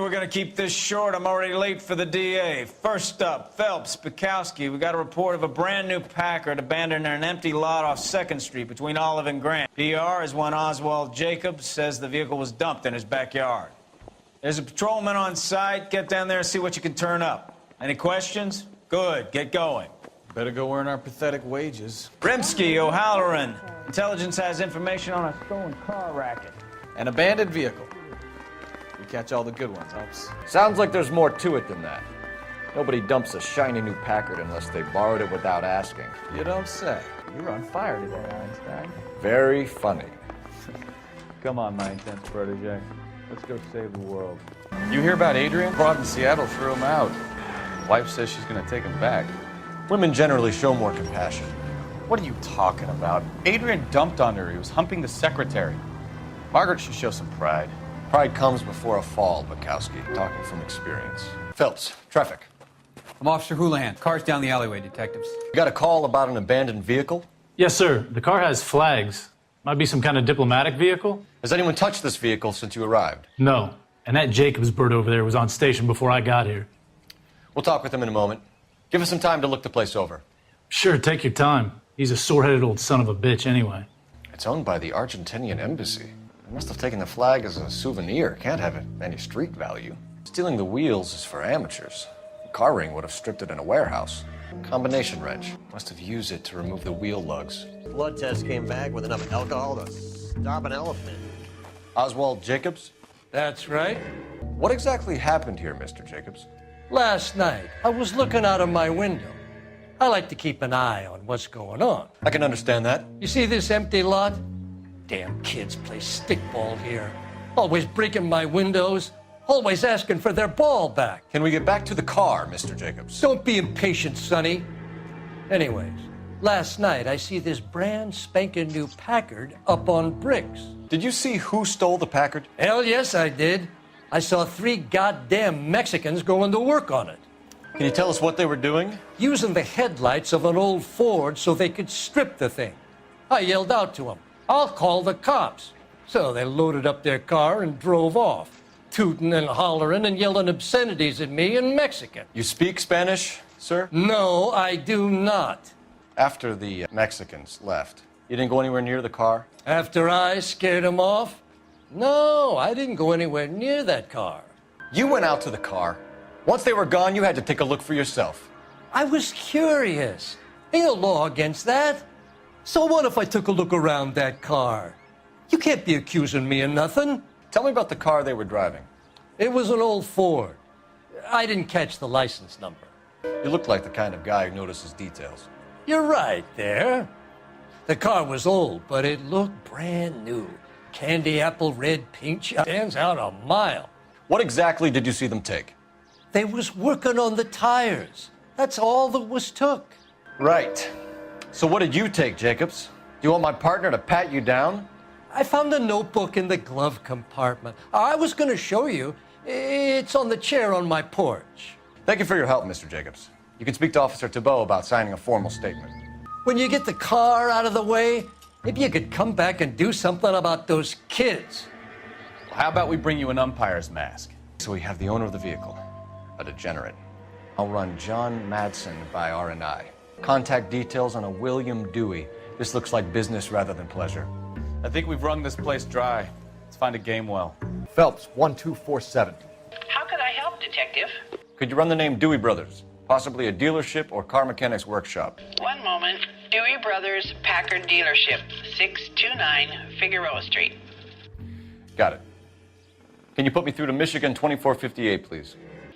we're gonna keep this short. I'm already late for the DA. First up, Phelps, Bukowski. We got a report of a brand new Packard abandoned in an empty lot off 2nd Street between Olive and Grant. PR is one Oswald Jacobs says the vehicle was dumped in his backyard. There's a patrolman on site. Get down there and see what you can turn up. Any questions? Good, get going. Better go earn our pathetic wages. Rimsky, O'Halloran. Intelligence has information on a stolen car racket. An abandoned vehicle. We catch all the good ones, helps. Sounds like there's more to it than that. Nobody dumps a shiny new Packard unless they borrowed it without asking. You don't say. You're on fire today, Einstein. Very funny. Come on, my intense protege. Let's go save the world. You hear about Adrian? Broad in Seattle threw him out. Wife says she's gonna take him back. Women generally show more compassion. What are you talking about? Adrian dumped on her. He was humping the secretary. Margaret should show some pride. Pride comes before a fall, Bukowski, talking from experience. Phelps, traffic. I'm Officer Houlihan. Car's down the alleyway, detectives. You got a call about an abandoned vehicle? Yes, sir. The car has flags. Might be some kind of diplomatic vehicle? Has anyone touched this vehicle since you arrived? No. And that Jacobs bird over there was on station before I got here. We'll talk with him in a moment. Give us some time to look the place over. Sure, take your time. He's a sore-headed old son of a bitch anyway. It's owned by the Argentinian embassy. They must have taken the flag as a souvenir. Can't have any street value. Stealing the wheels is for amateurs. The car ring would have stripped it in a warehouse. Combination wrench. Must have used it to remove the wheel lugs. Blood test came back with enough alcohol to stop an elephant. Oswald Jacobs? That's right. What exactly happened here, Mr. Jacobs? Last night, I was looking out of my window. I like to keep an eye on what's going on. I can understand that. You see this empty lot? Damn kids play stickball here. Always breaking my windows, always asking for their ball back. Can we get back to the car, Mr. Jacobs? Don't be impatient, Sonny. Anyways, last night I see this brand spanking new Packard up on bricks. Did you see who stole the Packard? Hell yes, I did. I saw 3 goddamn Mexicans going to work on it. Can you tell us what they were doing? Using the headlights of an old Ford so they could strip the thing. I yelled out to them, "I'll call the cops." So they loaded up their car and drove off, tooting and hollering and yelling obscenities at me in Mexican. You speak Spanish, sir? No, I do not. After the Mexicans left, you didn't go anywhere near the car? After I scared them off? No, I didn't go anywhere near that car. You went out to the car. Once they were gone, you had to take a look for yourself. I was curious. Ain't no law against that. So what if I took a look around that car? You can't be accusing me of nothing. Tell me about the car they were driving. It was an old Ford. I didn't catch the license number. You look like the kind of guy who notices details. You're right there. The car was old, but it looked brand new. Candy apple red paint job stands out a mile. What exactly did you see them take? They was working on the tires. That's all that was took. Right. So what did you take, Jacobs? Do you want my partner to pat you down? I found a notebook in the glove compartment. I was going to show you. It's on the chair on my porch. Thank you for your help, Mr. Jacobs. You can speak to Officer Thibault about signing a formal statement. When you get the car out of the way, maybe you could come back and do something about those kids. Well, how about we bring you an umpire's mask? So we have the owner of the vehicle, a degenerate. I'll run John Madsen by R&I. Contact details on a William Dewey. This looks like business rather than pleasure. I think we've wrung this place dry. Let's find a game well. Phelps, 1247. How could I help, Detective? Could you run the name Dewey Brothers? Possibly a dealership or car mechanics workshop. One moment. Dewey Brothers Packard Dealership, 629 Figueroa Street. Got it. Can you put me through to Michigan 2458, please?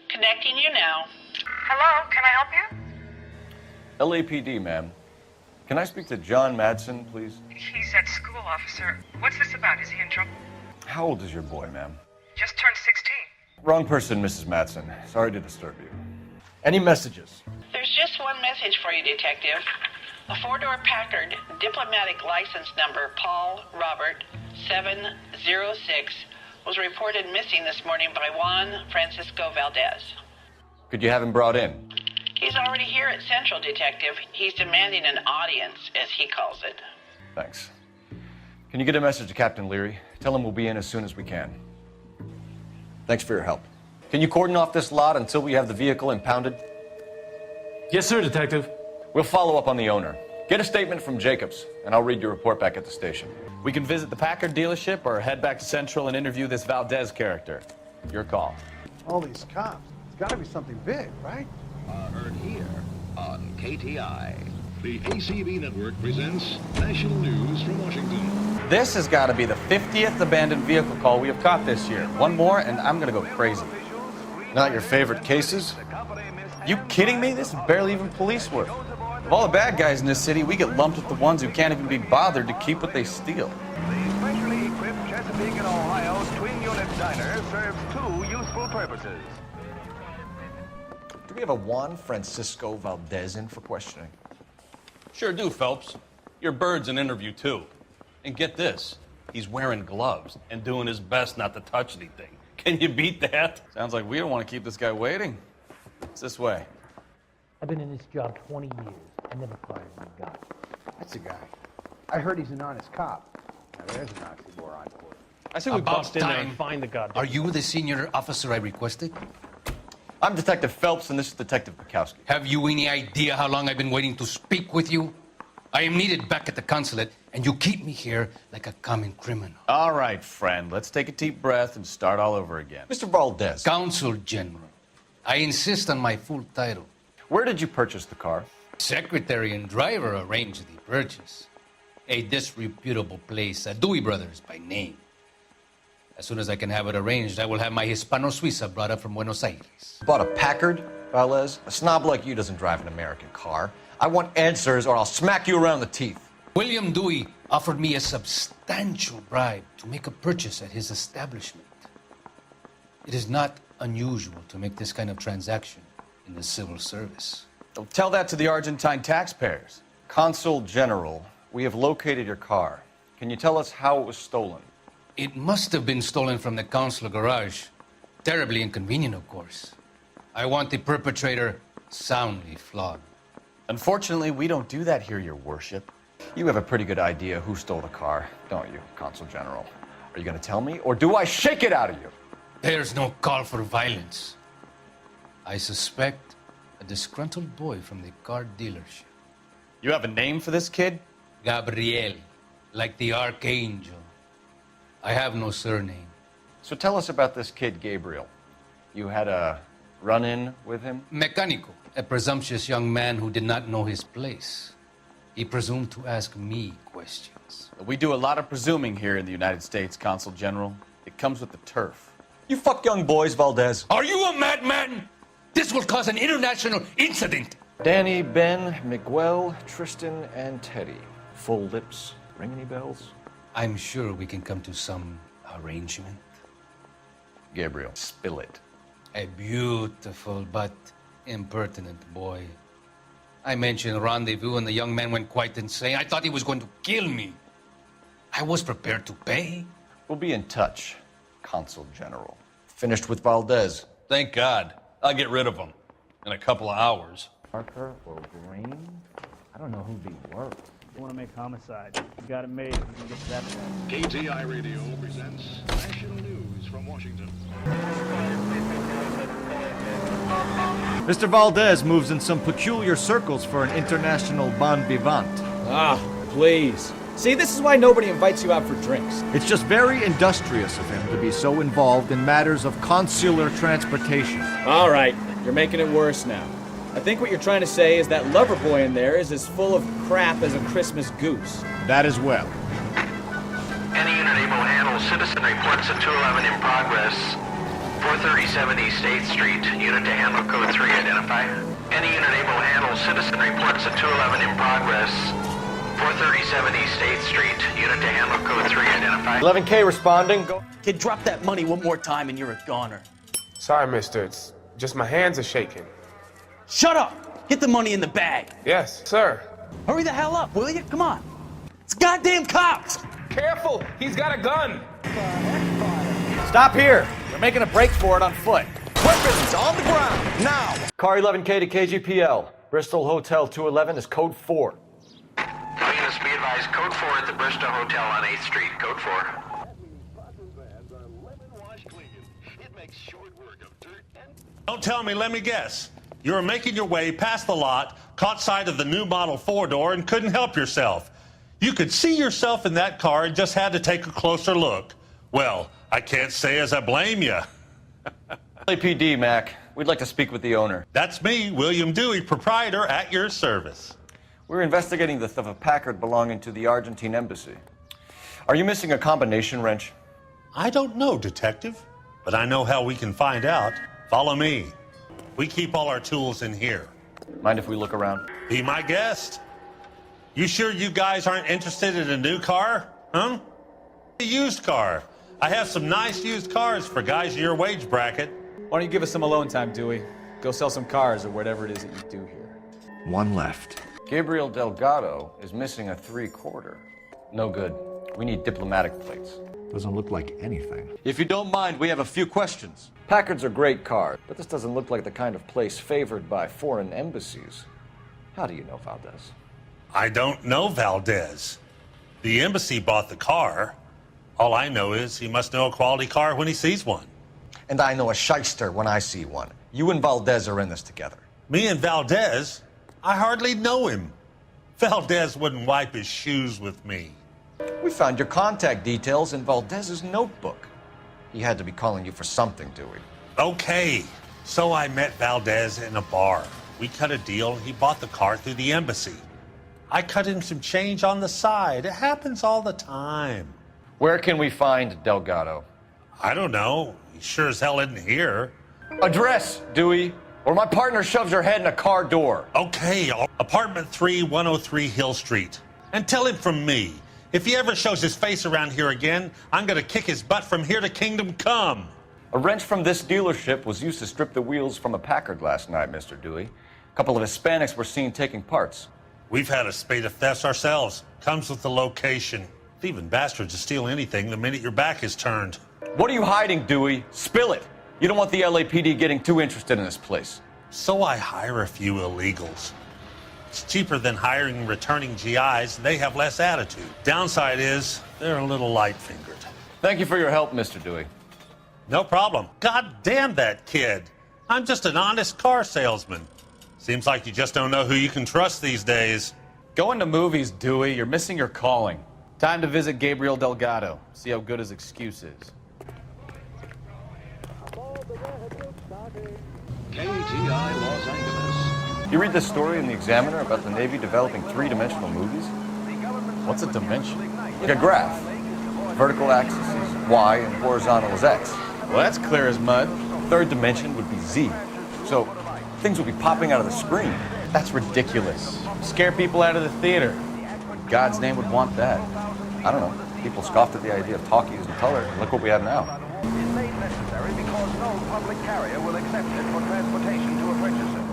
Connecting you now. Hello, can I help you? LAPD, ma'am. Can I speak to John Madsen, please? He's at school, officer. What's this about? Is he in trouble? How old is your boy, ma'am? Just turned 16. Wrong person, Mrs. Madsen. Sorry to disturb you. Any messages? There's just one message for you, Detective. A 4-door Packard, diplomatic license number Paul Robert 706, was reported missing this morning by Juan Francisco Valdez. Could you have him brought in? He's already here at Central, Detective. He's demanding an audience, as he calls it. Thanks. Can you get a message to Captain Leary? Tell him we'll be in as soon as we can. Thanks for your help. Can you cordon off this lot until we have the vehicle impounded? Yes, sir, Detective. We'll follow up on the owner. Get a statement from Jacobs, and I'll read your report back at the station. We can visit the Packard dealership or head back to Central and interview this Valdez character. Your call. All these cops. It's got to be something big, right? Heard here on KTI. The ACB network presents national news from Washington. This has got to be the 50th abandoned vehicle call we have caught this year. One more, and I'm going to go crazy. Not your favorite cases? You kidding me? This is barely even police work. Of all the bad guys in this city, we get lumped with the ones who can't even be bothered to keep what they steal. The specially equipped Chesapeake and Ohio twin-unit diner serves two useful purposes. Do we have a Juan Francisco Valdez in for questioning? Sure do, Phelps. Your bird's an interview, too. And get this, he's wearing gloves and doing his best not to touch anything. Can you beat that? Sounds like we don't want to keep this guy waiting. It's this way. I've been in this job 20 years. I never fired my gun. That's a guy. I heard he's an honest cop. Now there's an oxymoron for it. I say we bust in there and find the goddamn... Are you the senior officer I requested? I'm Detective Phelps, and this is Detective Bukowski. Have you any idea how long I've been waiting to speak with you? I am needed back at the consulate, and you keep me here like a common criminal. All right, friend. Let's take a deep breath and start all over again. Mr. Valdez. Consul General. I insist on my full title. Where did you purchase the car? Secretary and driver arranged the purchase. A disreputable place, Dewey Brothers by name. As soon as I can have it arranged, I will have my Hispano-Suiza brought up from Buenos Aires. Bought a Packard, Valdez? A snob like you doesn't drive an American car. I want answers or I'll smack you around the teeth. William Dewey offered me a substantial bribe to make a purchase at his establishment. It is not unusual to make this kind of transaction in the civil service. Well, tell that to the Argentine taxpayers. Consul General, we have located your car. Can you tell us how it was stolen? It must have been stolen from the consular garage. Terribly inconvenient, of course. I want the perpetrator soundly flogged. Unfortunately, we don't do that here, Your Worship. You have a pretty good idea who stole the car, don't you, Consul General? Are you going to tell me, or do I shake it out of you? There's no call for violence. I suspect a disgruntled boy from the car dealership. You have a name for this kid? Gabriel, like the archangel. I have no surname. So tell us about this kid, Gabriel. You had a run-in with him? Mecánico, a presumptuous young man who did not know his place. He presumed to ask me questions. We do a lot of presuming here in the United States, Consul General. It comes with the turf. You fuck young boys, Valdez. Are you a madman? This will cause an international incident. Danny, Ben, Miguel, Tristan, and Teddy. Full lips. Ring any bells? I'm sure we can come to some arrangement. Gabriel, spill it. A beautiful but impertinent boy. I mentioned rendezvous and the young man went quite insane. I thought he was going to kill me. I was prepared to pay. We'll be in touch, Consul General. Finished with Valdez. Thank God. I'll get rid of him in a couple of hours. Parker or Green? I don't know who'd be worse. You want to make homicide. You got it made. You can get to that point. KTI Radio presents national news from Washington. Mr. Valdez moves in some peculiar circles for an international bon vivant. Ah, please. See, this is why nobody invites you out for drinks. It's just very industrious of him to be so involved in matters of consular transportation. All right, you're making it worse now. I think what you're trying to say is that lover boy in there is as full of crap as a Christmas goose. That as well. Any unit able to handle citizen reports at 211 in progress. 437 East 8th Street, unit to handle code 3, identify. Any unit able to handle citizen reports at 211 in progress. 437 East 8th Street, unit to handle code 3, identify. 11K responding. Go. Kid, drop that money one more time and you're a goner. Sorry, mister. It's just my hands are shaking. Shut up! Get the money in the bag. Yes, sir. Hurry the hell up, will you? Come on. It's goddamn cops! Careful! He's got a gun! Stop here! We're making a break for it on foot. Weapons on the ground, now! Car 11K to KGPL. Bristol Hotel 211 is code 4. All units be advised, code 4 at the Bristol Hotel on 8th Street, code 4. It makes short work of dirt Don't tell me, let me guess. You were making your way past the lot, caught sight of the new model four-door, and couldn't help yourself. You could see yourself in that car and just had to take a closer look. Well, I can't say as I blame you. LAPD, Mac. We'd like to speak with the owner. That's me, William Dewey, proprietor, at your service. We're investigating the theft of a Packard belonging to the Argentine embassy. Are you missing a combination wrench? I don't know, Detective, but I know how we can find out. Follow me. We keep all our tools in here. Mind if we look around? Be my guest. You sure you guys aren't interested in a new car? Huh? A used car. I have some nice used cars for guys in your wage bracket. Why don't you give us some alone time, Dewey? Go sell some cars or whatever it is that you do here. One left. Gabriel Delgado is missing a 3/4. No good. We need diplomatic plates. Doesn't look like anything. If you don't mind, we have a few questions. Packards are great cars, but this doesn't look like the kind of place favored by foreign embassies. How do you know Valdez? I don't know Valdez. The embassy bought the car. All I know is he must know a quality car when he sees one. And I know a shyster when I see one. You and Valdez are in this together. Me and Valdez? I hardly know him. Valdez wouldn't wipe his shoes with me. We found your contact details in Valdez's notebook. He had to be calling you for something, Dewey. Okay, so I met Valdez in a bar. We cut a deal and he bought the car through the embassy. I cut him some change on the side. It happens all the time. Where can we find Delgado? I don't know. He sure as hell isn't here. Address, Dewey, or my partner shoves her head in a car door. Okay, apartment 3, 103 Hill Street. And tell him from me, if he ever shows his face around here again, I'm gonna kick his butt from here to Kingdom Come. A wrench from this dealership was used to strip the wheels from a Packard last night, Mr. Dewey. A couple of Hispanics were seen taking parts. We've had a spate of thefts ourselves. Comes with the location. Thieving bastards to steal anything the minute your back is turned. What are you hiding, Dewey? Spill it. You don't want the LAPD getting too interested in this place. So I hire a few illegals. It's cheaper than hiring returning GIs. They have less attitude. Downside is they're a little light-fingered. Thank you for your help, Mr. Dewey. No problem. God damn that kid. I'm just an honest car salesman. Seems like you just don't know who you can trust these days. Going to movies, Dewey. You're missing your calling. Time to visit Gabriel Delgado. See how good his excuse is. KTI Los Angeles. You read this story in the Examiner about the Navy developing three-dimensional movies? What's a dimension? Like a graph. Vertical axis is Y and horizontal is X. Well, that's clear as mud. Third dimension would be Z. So things would be popping out of the screen. That's ridiculous. Scare people out of the theater. In God's name would want that. I don't know. People scoffed at the idea of talkies in color, and look what we have now. It's made necessary because no public carrier will accept it for transportation to a purchaser.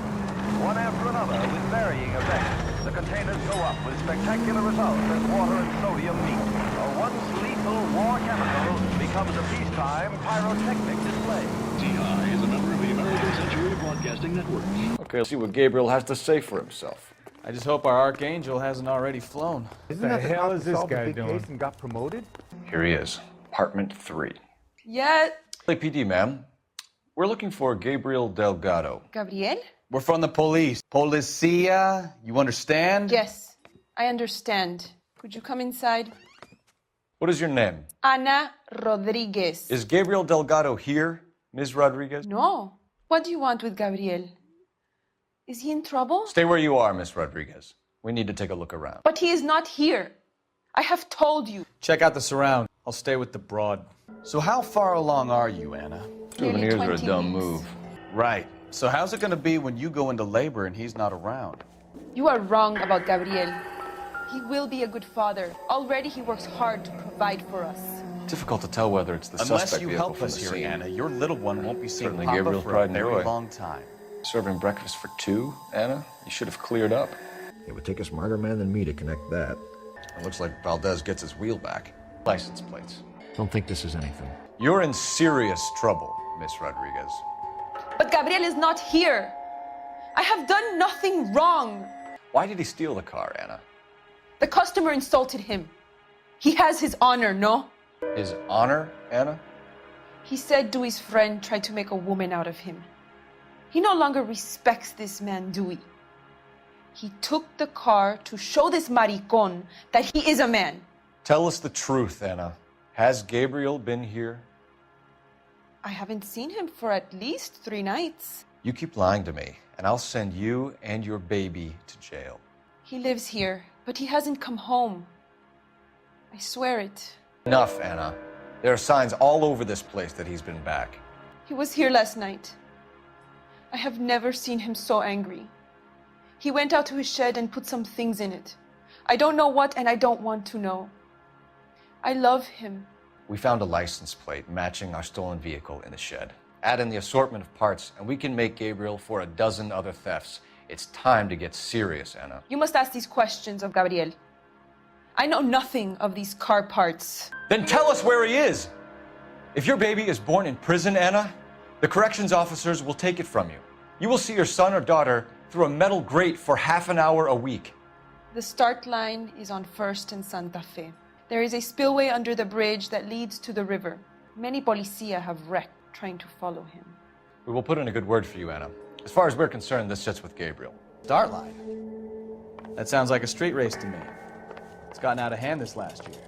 One after another, with varying effects, the containers go up with spectacular results as water and sodium meet. A once lethal war chemical becomes a peacetime pyrotechnic display. TI is a member of the American Century Broadcasting Network. Okay, let's see what Gabriel has to say for himself. I just hope our Archangel hasn't already flown. Isn't that the hell is this guy doing? And got promoted? Here he is, apartment 3. Yeah. LAPD, ma'am. We're looking for Gabriel Delgado. Gabriel? We're from the police. Policia, you understand? Yes, I understand. Could you come inside? What is your name? Ana Rodriguez. Is Gabriel Delgado here, Ms. Rodriguez? No. What do you want with Gabriel? Is he in trouble? Stay where you are, Ms. Rodriguez. We need to take a look around. But he is not here. I have told you. Check out the surround. I'll stay with the broad. So how far along are you, Anna? Souvenirs are a dumb move. Right. So how's it going to be when you go into labor and he's not around? You are wrong about Gabriel. He will be a good father. Already he works hard to provide for us. Difficult to tell whether it's the Unless suspect you vehicle help from us the here, scene. Anna, your little one won't be seeing Certainly Papa Gabriel's for pride a and very joy. long time. Serving breakfast for 2, Anna? You should have cleared up. It would take a smarter man than me to connect that. It looks like Valdez gets his wheel back. License plates. Don't think this is anything. You're in serious trouble, Miss Rodriguez. But Gabriel is not here. I have done nothing wrong. Why did he steal the car, Anna? The customer insulted him. He has his honor, no? His honor, Anna? He said Dewey's friend tried to make a woman out of him. He no longer respects this man, Dewey. He took the car to show this maricon that he is a man. Tell us the truth, Anna. Has Gabriel been here? I haven't seen him for at least 3 nights. You keep lying to me, and I'll send you and your baby to jail. He lives here, but he hasn't come home. I swear it. Enough, Anna. There are signs all over this place that he's been back. He was here last night. I have never seen him so angry. He went out to his shed and put some things in it. I don't know what, and I don't want to know. I love him. We found a license plate matching our stolen vehicle in the shed. Add in the assortment of parts, and we can make Gabriel for a dozen other thefts. It's time to get serious, Anna. You must ask these questions of Gabriel. I know nothing of these car parts. Then tell us where he is! If your baby is born in prison, Anna, the corrections officers will take it from you. You will see your son or daughter through a metal grate for half an hour a week. The start line is on 1st and Santa Fe. There is a spillway under the bridge that leads to the river. Many policia have wrecked trying to follow him. We will put in a good word for you, Anna. As far as we're concerned, this sits with Gabriel. Start line? That sounds like a street race to me. It's gotten out of hand this last year.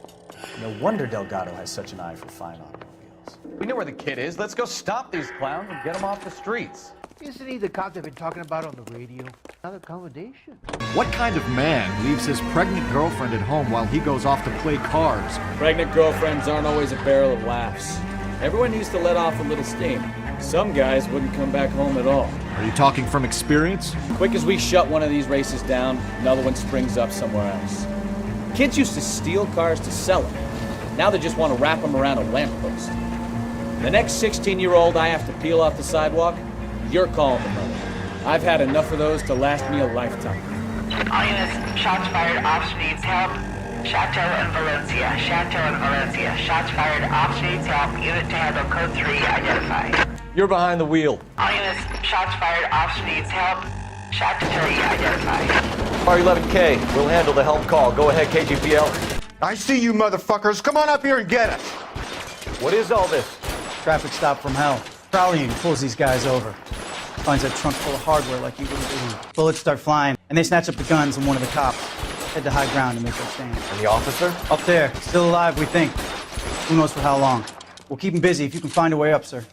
No wonder Delgado has such an eye for fine automobiles. We know where the kid is. Let's go stop these clowns and get them off the streets. Isn't he the cop they've been talking about on the radio? Another accommodation. What kind of man leaves his pregnant girlfriend at home while he goes off to play cards? Pregnant girlfriends aren't always a barrel of laughs. Everyone needs to let off a little steam. Some guys wouldn't come back home at all. Are you talking from experience? Quick as we shut one of these races down, another one springs up somewhere else. Kids used to steal cars to sell them. Now they just want to wrap them around a lamppost. The next 16-year-old I have to peel off the sidewalk, you're calling the mother. I've had enough of those to last me a lifetime. All units, shots fired, officer needs help. Chateau and Valencia, Chateau and Valencia. Shots fired, officer needs help. Unit to handle code 3, identify. You're behind the wheel. All units, shots fired, officer needs help. Chateau 3, identify. R11K, we'll handle the help call. Go ahead, KGPL. I see you motherfuckers. Come on up here and get us. What is all this? Traffic stop from hell. Prowler unit pulls these guys over. Finds a trunk full of hardware like you wouldn't believe. Bullets start flying, and they snatch up the guns and one of the cops. Head to high ground to make their stand. And the officer? Up there, still alive, we think. Who knows for how long. We'll keep him busy if you can find a way up, sir.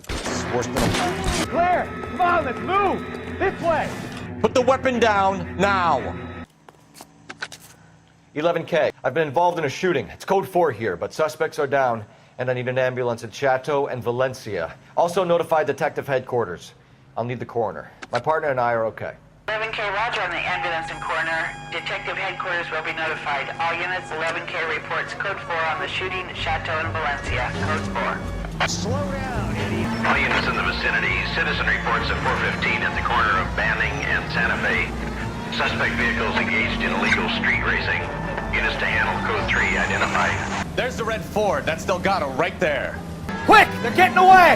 Worse than a... Claire, come on, let's move. This way. Put the weapon down, now. 11K, I've been involved in a shooting. It's code 4 here, but suspects are down, and I need an ambulance at Chateau and Valencia. Also notify detective headquarters. I'll need the coroner. My partner and I are okay. 11K, roger on the ambulance and coroner. Detective headquarters will be notified. All units, 11K reports code 4 on the shooting at Chateau and Valencia. Code 4. Slow down, idiot. All units in the vicinity, citizen reports at 415 at the corner of Banning and Santa Fe. Suspect vehicles engaged in illegal street racing. Units to handle code 3, identify. There's the red Ford. That's Delgado right there. Quick, they're getting away.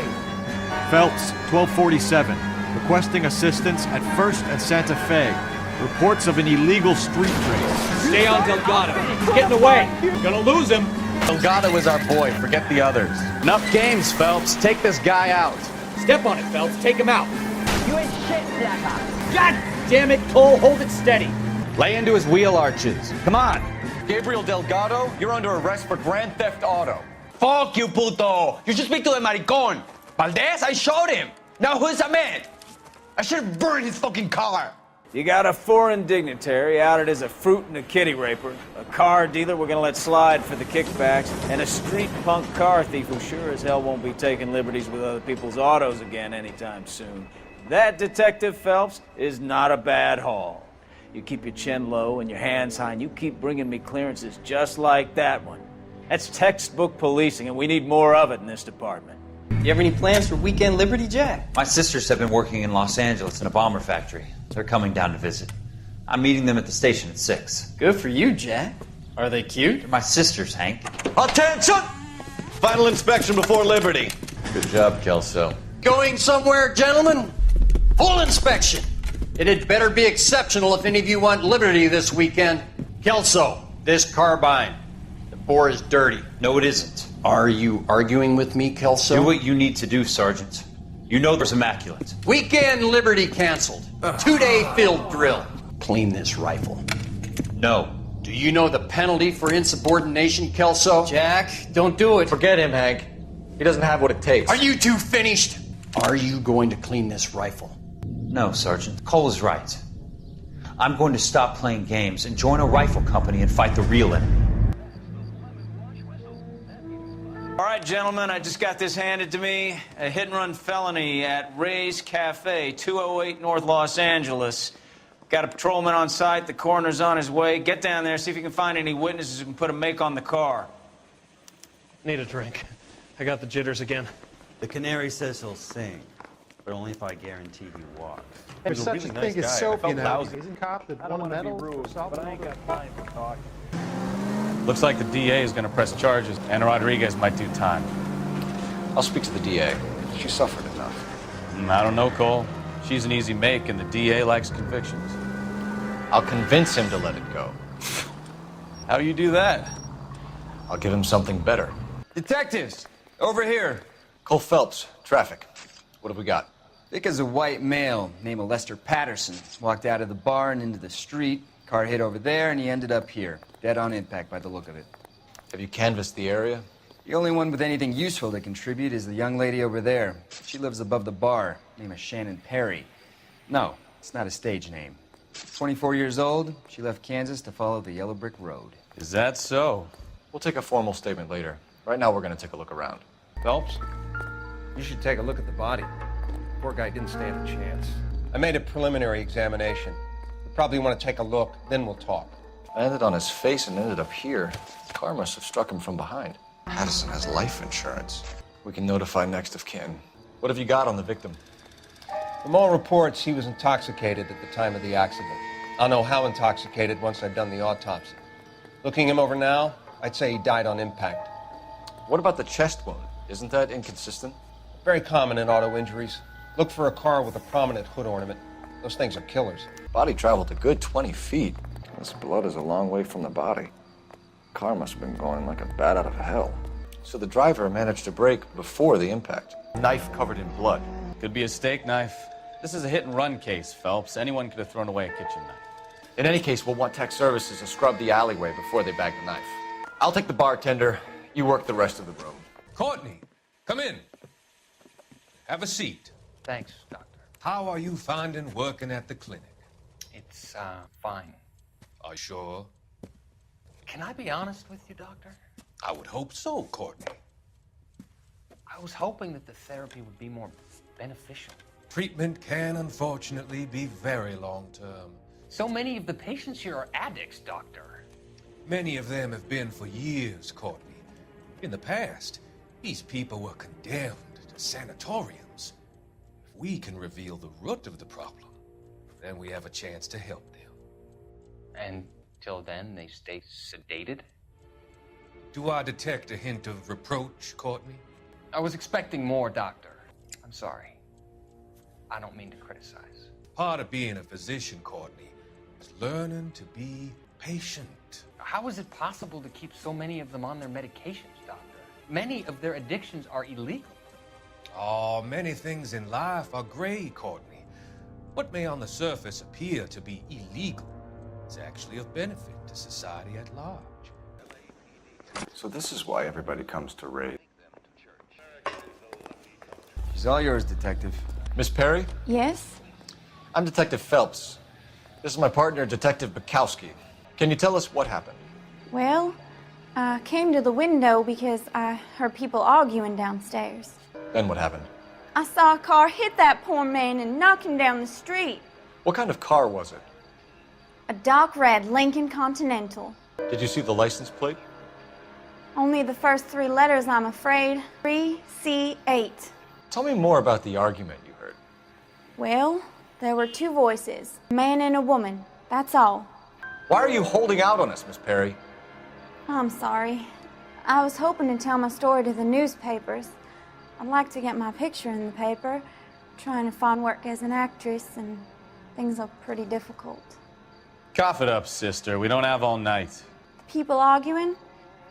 Phelps, 1247. Requesting assistance at 1st and Santa Fe. Reports of an illegal street race. Stay on Delgado. He's getting away. Gonna lose him. Delgado is our boy. Forget the others. Enough games, Phelps. Take this guy out. Step on it, Phelps. Take him out. You ain't shit, Blackhawk. God damn it, Cole. Hold it steady. Lay into his wheel arches. Come on. Gabriel Delgado, you're under arrest for grand theft auto. Fuck you, puto. You should speak to the maricon. Valdez, I showed him. Now who's a man? I should have burned his fucking car. You got a foreign dignitary outed as a fruit and a kitty raper, a car dealer we're gonna let slide for the kickbacks, and a street punk car thief who sure as hell won't be taking liberties with other people's autos again anytime soon. That, Detective Phelps, is not a bad haul. You keep your chin low and your hands high, and you keep bringing me clearances just like that one. That's textbook policing, and we need more of it in this department. You have any plans for weekend Liberty, Jack? My sisters have been working in Los Angeles in a bomber factory. They're coming down to visit. I'm meeting them at the station at 6. Good for you, Jack. Are they cute? They're my sisters, Hank. Attention! Final inspection before Liberty. Good job, Kelso. Going somewhere, gentlemen? Full inspection. It had better be exceptional if any of you want liberty this weekend. Kelso, this carbine. The bore is dirty. No, it isn't. Are you arguing with me, Kelso? Do what you need to do, Sergeant. You know there's immaculate. Weekend Liberty canceled. 2-day field drill. Clean this rifle. No. Do you know the penalty for insubordination, Kelso? Jack, don't do it. Forget him, Hank. He doesn't have what it takes. Are you two finished? Are you going to clean this rifle? No, Sergeant. Cole is right. I'm going to stop playing games and join a rifle company and fight the real enemy. All right, gentlemen, I just got this handed to me. A hit-and-run felony at Ray's Cafe, 208 North Los Angeles. Got a patrolman on site. The coroner's on his way. Get down there, see if you can find any witnesses who can put a make on the car. Need a drink. I got the jitters again. The canary says he'll sing, but only if I guarantee he walks. There's such a thing as soap, you know. Isn't cop that won a medal? But I ain't got time for talk. Looks like the DA is going to press charges, and Rodriguez might do time. I'll speak to the DA. She suffered enough. I don't know, Cole. She's an easy make, and the DA likes convictions. I'll convince him to let it go. How do you do that? I'll give him something better. Detectives, over here. Cole Phelps, traffic. What have we got? Thick as a white male named Lester Patterson. Walked out of the bar and into the street. Car hit over there, and he ended up here. Dead on impact by the look of it. Have you canvassed the area? The only one with anything useful to contribute is the young lady over there. She lives above the bar. Name is Shannon Perry. No, it's not a stage name. 24 years old, she left Kansas to follow the yellow brick road. Is that so? We'll take a formal statement later. Right now, we're going to take a look around. Phelps? You should take a look at the body. Poor guy didn't stand a chance. I made a preliminary examination. You probably want to take a look, then we'll talk. I ended on his face and ended up here. The car must have struck him from behind. Patterson has life insurance. We can notify next of kin. What have you got on the victim? From all reports, he was intoxicated at the time of the accident. I'll know how intoxicated once I've done the autopsy. Looking him over now, I'd say he died on impact. What about the chest wound? Isn't that inconsistent? Very common in auto injuries. Look for a car with a prominent hood ornament. Those things are killers. Body traveled a good 20 feet. This blood is a long way from the body. Car must have been going like a bat out of hell. So the driver managed to brake before the impact. Knife covered in blood. Could be a steak knife. This is a hit-and-run case, Phelps. Anyone could have thrown away a kitchen knife. In any case, we'll want tech services to scrub the alleyway before they bag the knife. I'll take the bartender. You work the rest of the room. Courtney, come in. Have a seat. Thanks, Doctor. How are you finding working at the clinic? It's, fine. Are you sure? Can I be honest with you, Doctor? I would hope so, Courtney. I was hoping that the therapy would be more beneficial. Treatment can, unfortunately, be very long-term. So many of the patients here are addicts, Doctor. Many of them have been for years, Courtney. In the past, these people were condemned to sanatoriums. If we can reveal the root of the problem, then we have a chance to help them. And till then, they stay sedated? Do I detect a hint of reproach, Courtney? I was expecting more, Doctor. I'm sorry. I don't mean to criticize. Part of being a physician, Courtney, is learning to be patient. How is it possible to keep so many of them on their medications, Doctor? Many of their addictions are illegal. Oh, many things in life are gray, Courtney. What may on the surface appear to be illegal is actually of benefit to society at large. So this is why everybody comes to Ray. She's all yours, Detective. Miss Perry? Yes? I'm Detective Phelps. This is my partner, Detective Bukowski. Can you tell us what happened? Well, I came to the window because I heard people arguing downstairs. Then what happened? I saw a car hit that poor man and knock him down the street. What kind of car was it? A dark red Lincoln Continental. Did you see the license plate? Only the first 3 letters, I'm afraid. 3C8. Tell me more about the argument you heard. Well, there were 2 voices, a man and a woman. That's all. Why are you holding out on us, Miss Perry? I'm sorry. I was hoping to tell my story to the newspapers. I'd like to get my picture in the paper. Trying to find work as an actress, and things are pretty difficult. Cough it up, sister. We don't have all night. People arguing?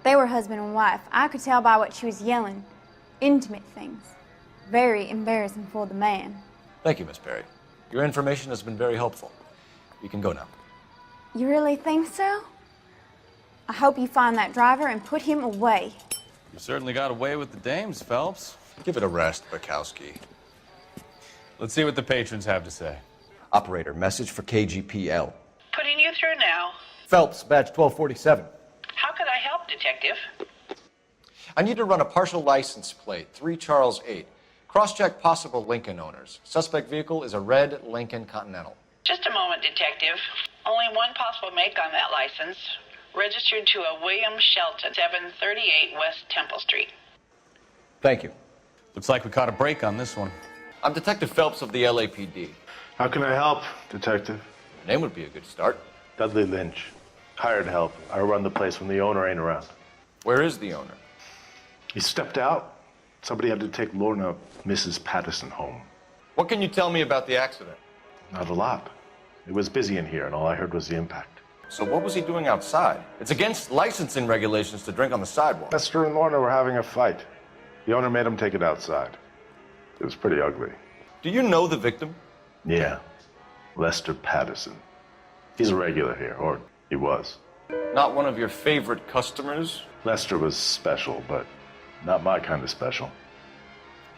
They were husband and wife. I could tell by what she was yelling. Intimate things. Very embarrassing for the man. Thank you, Miss Perry. Your information has been very helpful. You can go now. You really think so? I hope you find that driver and put him away. You certainly got away with the dames, Phelps. Give it a rest, Bukowski. Let's see what the patrons have to say. Operator, message for KGPL. Putting you through now. Phelps, badge 1247. How could I help, Detective? I need to run a partial license plate, 3 Charles 8. Cross-check possible Lincoln owners. Suspect vehicle is a red Lincoln Continental. Just a moment, Detective. Only one possible make on that license. Registered to a William Shelton, 738 West Temple Street. Thank you. Looks like we caught a break on this one. I'm Detective Phelps of the LAPD. How can I help, Detective? Your name would be a good start. Dudley Lynch. Hired help. I run the place when the owner ain't around. Where is the owner? He stepped out. Somebody had to take Lorna, Mrs. Patterson, home. What can you tell me about the accident? Not a lot. It was busy in here, and all I heard was the impact. So what was he doing outside? It's against licensing regulations to drink on the sidewalk. Lester and Lorna were having a fight. The owner made him take it outside. It was pretty ugly. Do you know the victim? Yeah. Lester Patterson. He's a regular here, or he was. Not one of your favorite customers? Lester was special, but not my kind of special.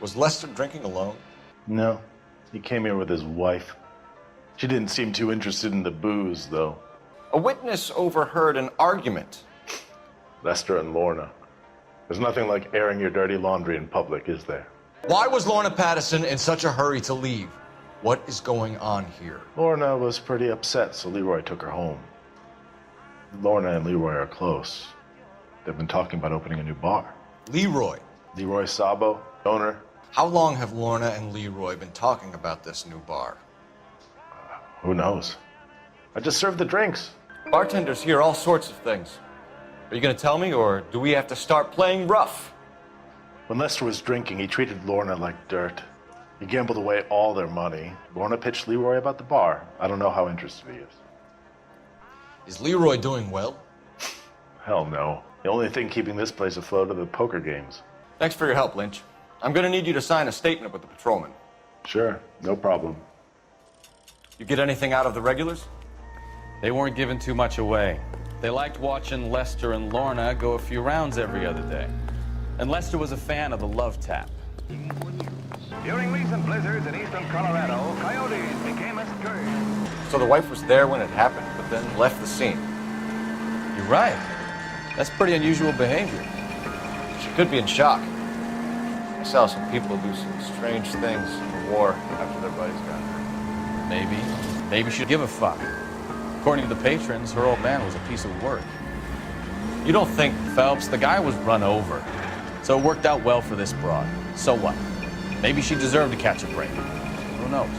Was Lester drinking alone? No. He came here with his wife. She didn't seem too interested in the booze, though. A witness overheard an argument. Lester and Lorna. There's nothing like airing your dirty laundry in public, is there? Why was Lorna Patterson in such a hurry to leave? What is going on here? Lorna was pretty upset, so Leroy took her home. Lorna and Leroy are close. They've been talking about opening a new bar. Leroy? Leroy Sabo, owner. How long have Lorna and Leroy been talking about this new bar? Who knows? I just served the drinks. Bartenders hear all sorts of things. Are you going to tell me, or do we have to start playing rough? When Lester was drinking, he treated Lorna like dirt. He gambled away all their money. Lorna pitched Leroy about the bar. I don't know how interested he is. Is Leroy doing well? Hell no. The only thing keeping this place afloat are the poker games. Thanks for your help, Lynch. I'm going to need you to sign a statement with the patrolman. Sure, no problem. You get anything out of the regulars? They weren't giving too much away. They liked watching Lester and Lorna go a few rounds every other day. And Lester was a fan of the Love Tap. During recent blizzards in eastern Colorado, coyotes became a scourge. So the wife was there when it happened, but then left the scene. You're right. That's pretty unusual behavior. She could be in shock. I saw some people do some strange things in the war after their buddies got hurt. Maybe she'd give a fuck. According to the patrons, her old man was a piece of work. You don't think, Phelps, the guy was run over. So it worked out well for this broad. So what? Maybe she deserved to catch a break. Who knows?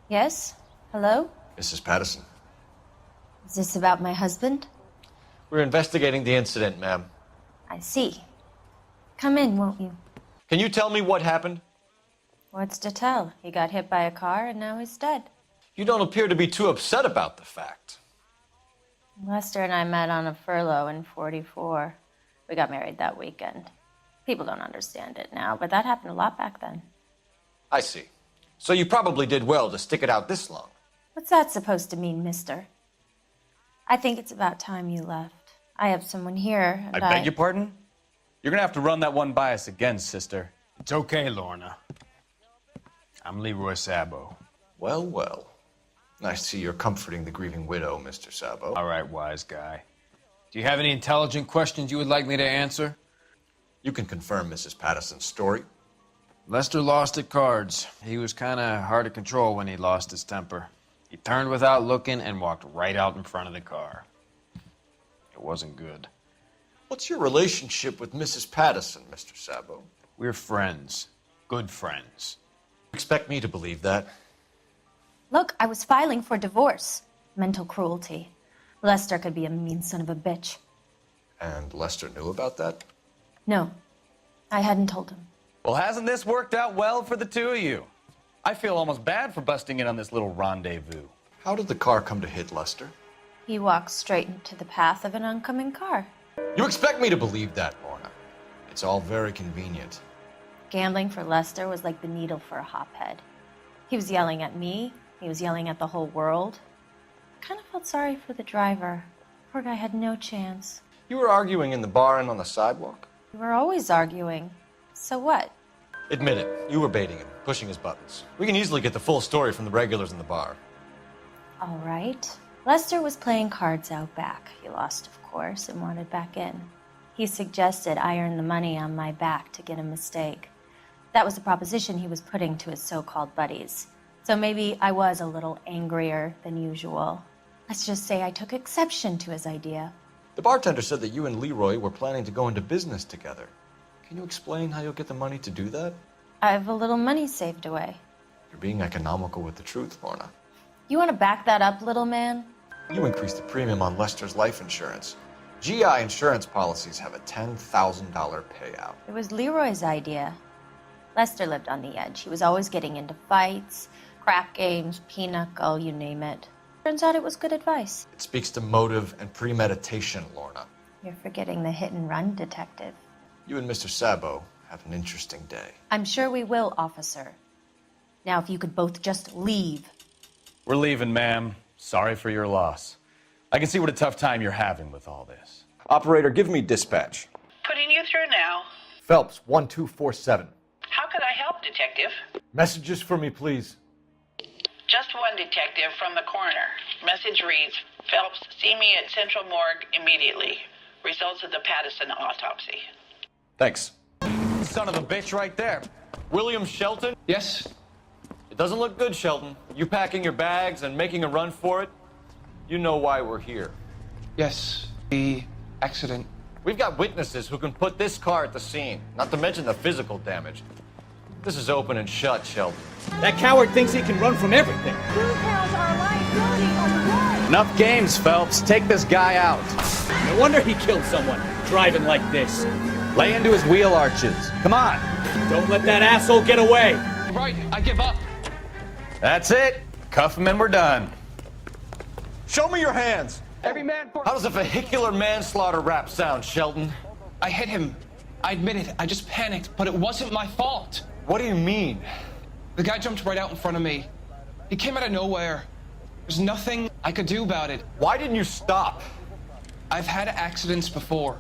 Yes? Hello? Mrs. Patterson. Is this about my husband? We're investigating the incident, ma'am. I see. Come in, won't you? Can you tell me what happened? What's to tell? He got hit by a car and now he's dead. You don't appear to be too upset about the fact. Lester and I met on a furlough in '44. We got married that weekend. People don't understand it now, but that happened a lot back then. I see. So you probably did well to stick it out this long. What's that supposed to mean, mister? I think it's about time you left. I have someone here, and I beg your pardon? You're gonna have to run that one by us again, sister. It's okay, Lorna. I'm Leroy Sabo. Well, well. Nice to see you're comforting the grieving widow, Mr. Sabo. All right, wise guy. Do you have any intelligent questions you would like me to answer? You can confirm Mrs. Patterson's story. Lester lost at cards. He was kind of hard to control when he lost his temper. He turned without looking and walked right out in front of the car. It wasn't good. What's your relationship with Mrs. Patterson, Mr. Sabo? We're friends. Good friends. Expect me to believe that? Look, I was filing for divorce. Mental cruelty. Lester could be a mean son of a bitch. And Lester knew about that? No, I hadn't told him. Well, hasn't this worked out well for the two of you? I feel almost bad for busting in on this little rendezvous. How did the car come to hit Lester? He walked straight into the path of an oncoming car. You expect me to believe that, Lorna? It's all very convenient. Gambling for Lester was like the needle for a hotbed. He was yelling at me. He was yelling at the whole world. I kind of felt sorry for the driver. Poor guy had no chance. You were arguing in the bar and on the sidewalk? We were always arguing. So what? Admit it, you were baiting him, pushing his buttons. We can easily get the full story from the regulars in the bar. All right. Lester was playing cards out back. He lost, of course, and wanted back in. He suggested I earn the money on my back to get a mistake. That was the proposition he was putting to his so-called buddies. So maybe I was a little angrier than usual. Let's just say I took exception to his idea. The bartender said that you and Leroy were planning to go into business together. Can you explain how you'll get the money to do that? I have a little money saved away. You're being economical with the truth, Lorna. You want to back that up, little man? You increased the premium on Lester's life insurance. GI insurance policies have a $10,000 payout. It was Leroy's idea. Lester lived on the edge. He was always getting into fights, crap games, pinochle, you name it. Turns out it was good advice. It speaks to motive and premeditation, Lorna. You're forgetting the hit-and-run detective. You and Mr. Sabo have an interesting day. I'm sure we will, officer. Now, if you could both just leave. We're leaving, ma'am. Sorry for your loss. I can see what a tough time you're having with all this. Operator, give me dispatch. Putting you through now. Phelps, 1247. How could I help, Detective? Messages for me, please. Just one detective from the coroner. Message reads, Phelps, see me at Central Morgue immediately. Results of the Pattison autopsy. Thanks. Son of a bitch right there. William Shelton? Yes? It doesn't look good, Shelton. You packing your bags and making a run for it? You know why we're here. Yes. The accident. We've got witnesses who can put this car at the scene, not to mention the physical damage. This is open and shut, Shelton. That coward thinks he can run from everything. Details are a liability on the road. Enough games, Phelps. Take this guy out. No wonder he killed someone, driving like this. Lay into his wheel arches. Come on. Don't let that asshole get away. Right, I give up. That's it. Cuff him and we're done. Show me your hands. Every man for... How does a vehicular manslaughter rap sound, Shelton? I hit him. I admit it. I just panicked, but it wasn't my fault. What do you mean? The guy jumped right out in front of me. He came out of nowhere. There's nothing I could do about it. Why didn't you stop? I've had accidents before.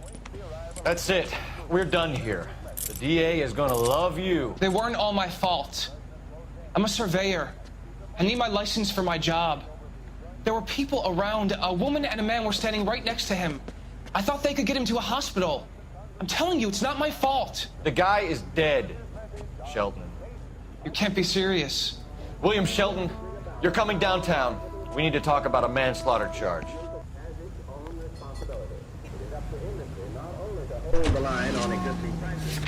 That's it. We're done here. The DA is gonna love you. They weren't all my fault. I'm a surveyor. I need my license for my job. There were people around. A woman and a man were standing right next to him. I thought they could get him to a hospital. I'm telling you, it's not my fault. The guy is dead, Shelton. You can't be serious. William Shelton, you're coming downtown. We need to talk about a manslaughter charge. Hold the line on existing prices,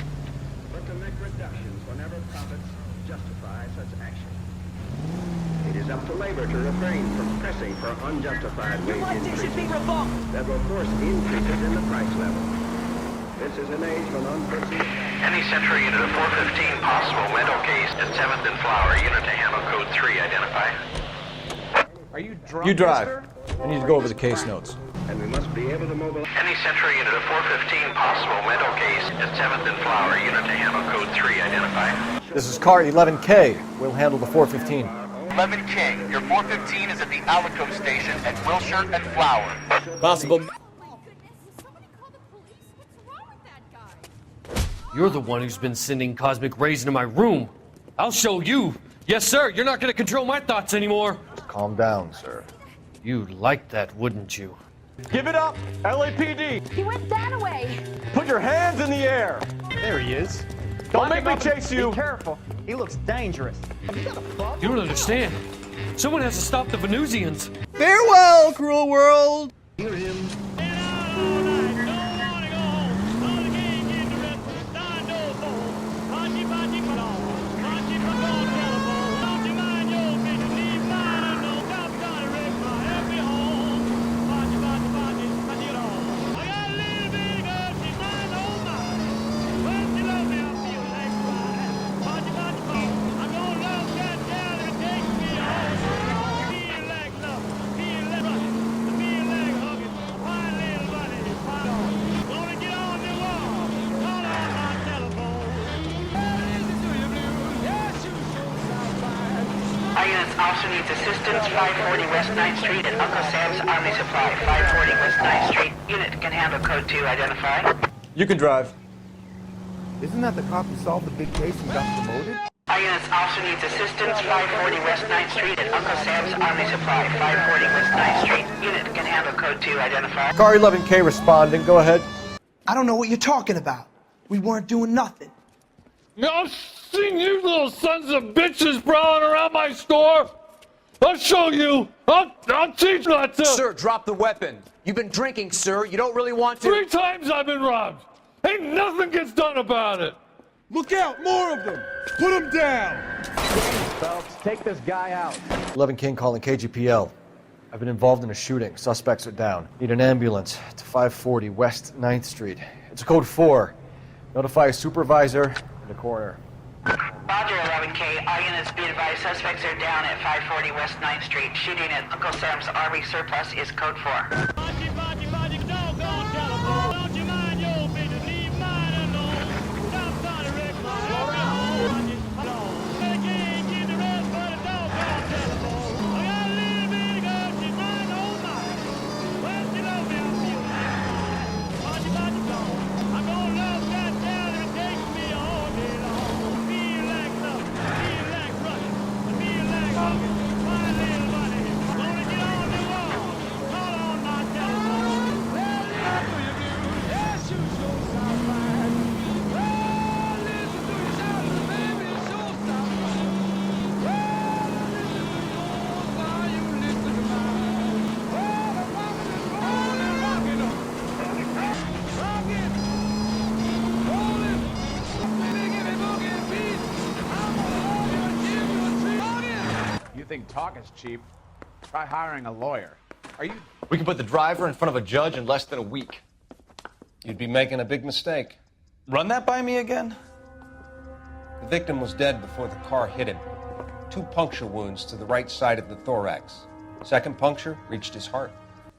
but to make reductions whenever profits justify such action. It is up to labor to refrain from pressing for unjustified wage increases that will force increases in the price level. This is an age when unforeseen... Any Century unit of 415 possible mental case at 7th and Flower. Unit to handle code 3 identify. Are you drunk, You drive. mister? I need to go over the case notes. And we must be able to mobilize... Any Century unit of 415 possible mental case at 7th and Flower. Unit to handle code 3 identify. This is car 11K. We'll handle the 415. 11K, your 415 is at the Alico station at Wilshire and Flower. Possible... You're the one who's been sending cosmic rays into my room. I'll show you. Yes, sir. You're not going to control my thoughts anymore. Calm down, sir. You'd like that, wouldn't you? Give it up, LAPD. He went that way. Put your hands in the air. There he is. Don't make me chase you. Be careful. He looks dangerous. You don't understand. Someone has to stop the Venusians. Farewell, cruel world. Hear him. needs assistance, 540 West 9th Street at Uncle Sam's Army Supply. 540 West 9th Street. Unit can handle code 2, identify. You can drive. Isn't that the cop who solved the big case and got promoted? Our unit's officer needs assistance, 540 West 9th Street at Uncle Sam's Army Supply. 540 West 9th Street. Unit can handle code 2, identify. Car 11K responding. Go ahead. I don't know what you're talking about. We weren't doing nothing. I've seen you little sons of bitches prowling around my store. I'll show you. I'll teach you not to. Sir, drop the weapon. You've been drinking, sir. You don't really want to. 3 times I've been robbed. Ain't nothing gets done about it. Look out, more of them. Put them down. Phelps, take this guy out. 11 King calling KGPL. I've been involved in a shooting. Suspects are down. Need an ambulance to 540 West 9th Street. It's code 4. Notify a supervisor and a coroner. Roger, 11K. All units be advised, suspects are down at 540 West 9th Street. Shooting at Uncle Sam's Army surplus is code 4. Think talk is cheap? Try hiring a lawyer. Are you? We can put the driver in front of a judge in less than a week. You'd be making a big mistake. Run that by me again? The victim was dead before the car hit him. 2 puncture wounds to the right side of the thorax. Second puncture reached his heart.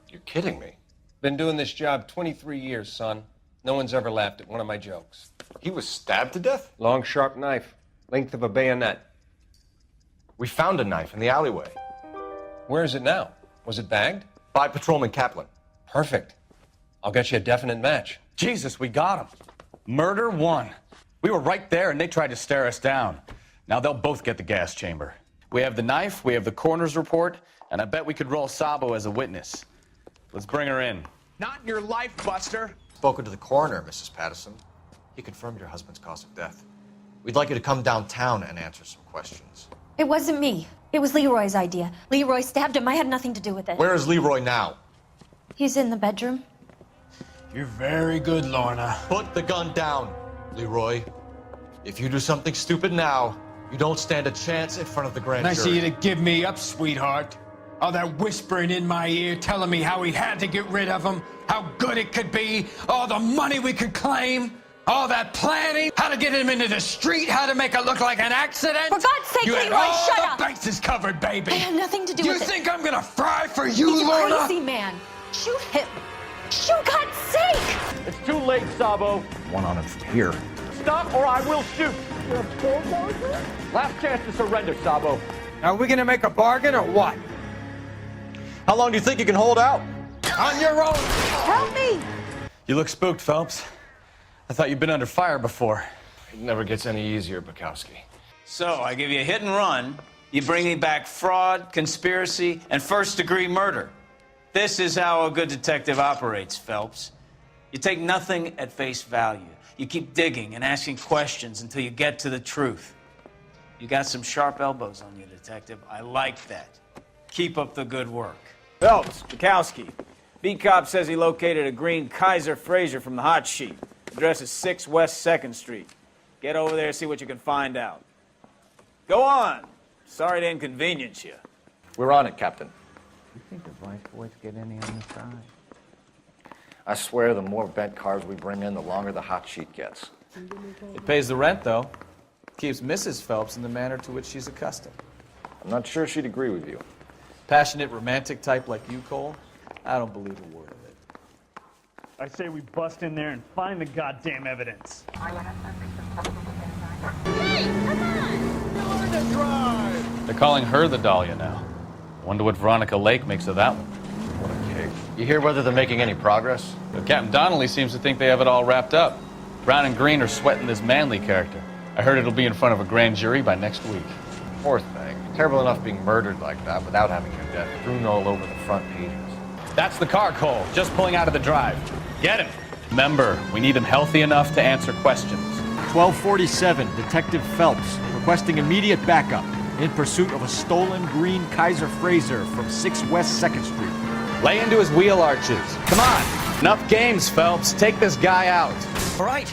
You're kidding me. Been doing this job 23 years, son. No one's ever laughed at one of my jokes. He was stabbed to death? Long, sharp knife. Length of a bayonet. We found a knife in the alleyway. Where is it now? Was it bagged? By Patrolman Kaplan. Perfect. I'll get you a definite match. Jesus, we got him. Murder 1. We were right there and they tried to stare us down. Now they'll both get the gas chamber. We have the knife, we have the coroner's report, and I bet we could roll Sabo as a witness. Let's bring her in. Not in your life, Buster. Spoken to the coroner, Mrs. Patterson. He confirmed your husband's cause of death. We'd like you to come downtown and answer some questions. It wasn't me. It was Leroy's idea. Leroy stabbed him. I had nothing to do with it. Where is Leroy now? He's in the bedroom. You're very good, Lorna. Put the gun down, Leroy. If you do something stupid now, you don't stand a chance in front of the grand jury. Nice of you to give me up, sweetheart. All that whispering in my ear, telling me how we had to get rid of him, how good it could be, all the money we could claim. All that planning, how to get him into the street, how to make it look like an accident. For God's sake, you Leroy, had shut all up. the bases covered, baby. I had nothing to do with it. You think I'm gonna fry for you, He's Lorna? a crazy man. Shoot him. Shoot, God's sake. It's too late, Sabo. One on him from here. Stop or I will shoot. You're a bulldozer? Last chance to surrender, Sabo. Are we gonna make a bargain or what? How long do you think you can hold out? On your own. Help me! You look spooked, Phelps. I thought you'd been under fire before. It never gets any easier, Bukowski. So, I give you a hit and run. You bring me back fraud, conspiracy, and first-degree murder. This is how a good detective operates, Phelps. You take nothing at face value. You keep digging and asking questions until you get to the truth. You got some sharp elbows on you, detective. I like that. Keep up the good work. Phelps, Bukowski. Beat cop says he located a green Kaiser Fraser from the hot sheet. Address is 6 West 2nd Street. Get over there and see what you can find out. Go on. Sorry to inconvenience you. We're on it, Captain. You think the vice boys get any on this side? I swear the more bent cars we bring in, the longer the hot sheet gets. It pays the rent, though. Keeps Mrs. Phelps in the manner to which she's accustomed. I'm not sure she'd agree with you. Passionate, romantic type like you, Cole? I don't believe a word of it. I say we bust in there and find the goddamn evidence. Hey, come on! They're calling her the Dahlia now. Wonder what Veronica Lake makes of that one. What a cake. You hear whether they're making any progress? But Captain Donnelly seems to think they have it all wrapped up. Brown and Green are sweating this Manley character. I heard it'll be in front of a grand jury by next week. Poor thing. Terrible enough being murdered like that without having your death strewn all over the front pages. That's the car, Cole, just pulling out of the drive. Get him. Remember, we need him healthy enough to answer questions. 1247, Detective Phelps, requesting immediate backup in pursuit of a stolen green Kaiser Frazer from 6 West 2nd Street. Lay into his wheel arches. Come on. Enough games, Phelps. Take this guy out. All right.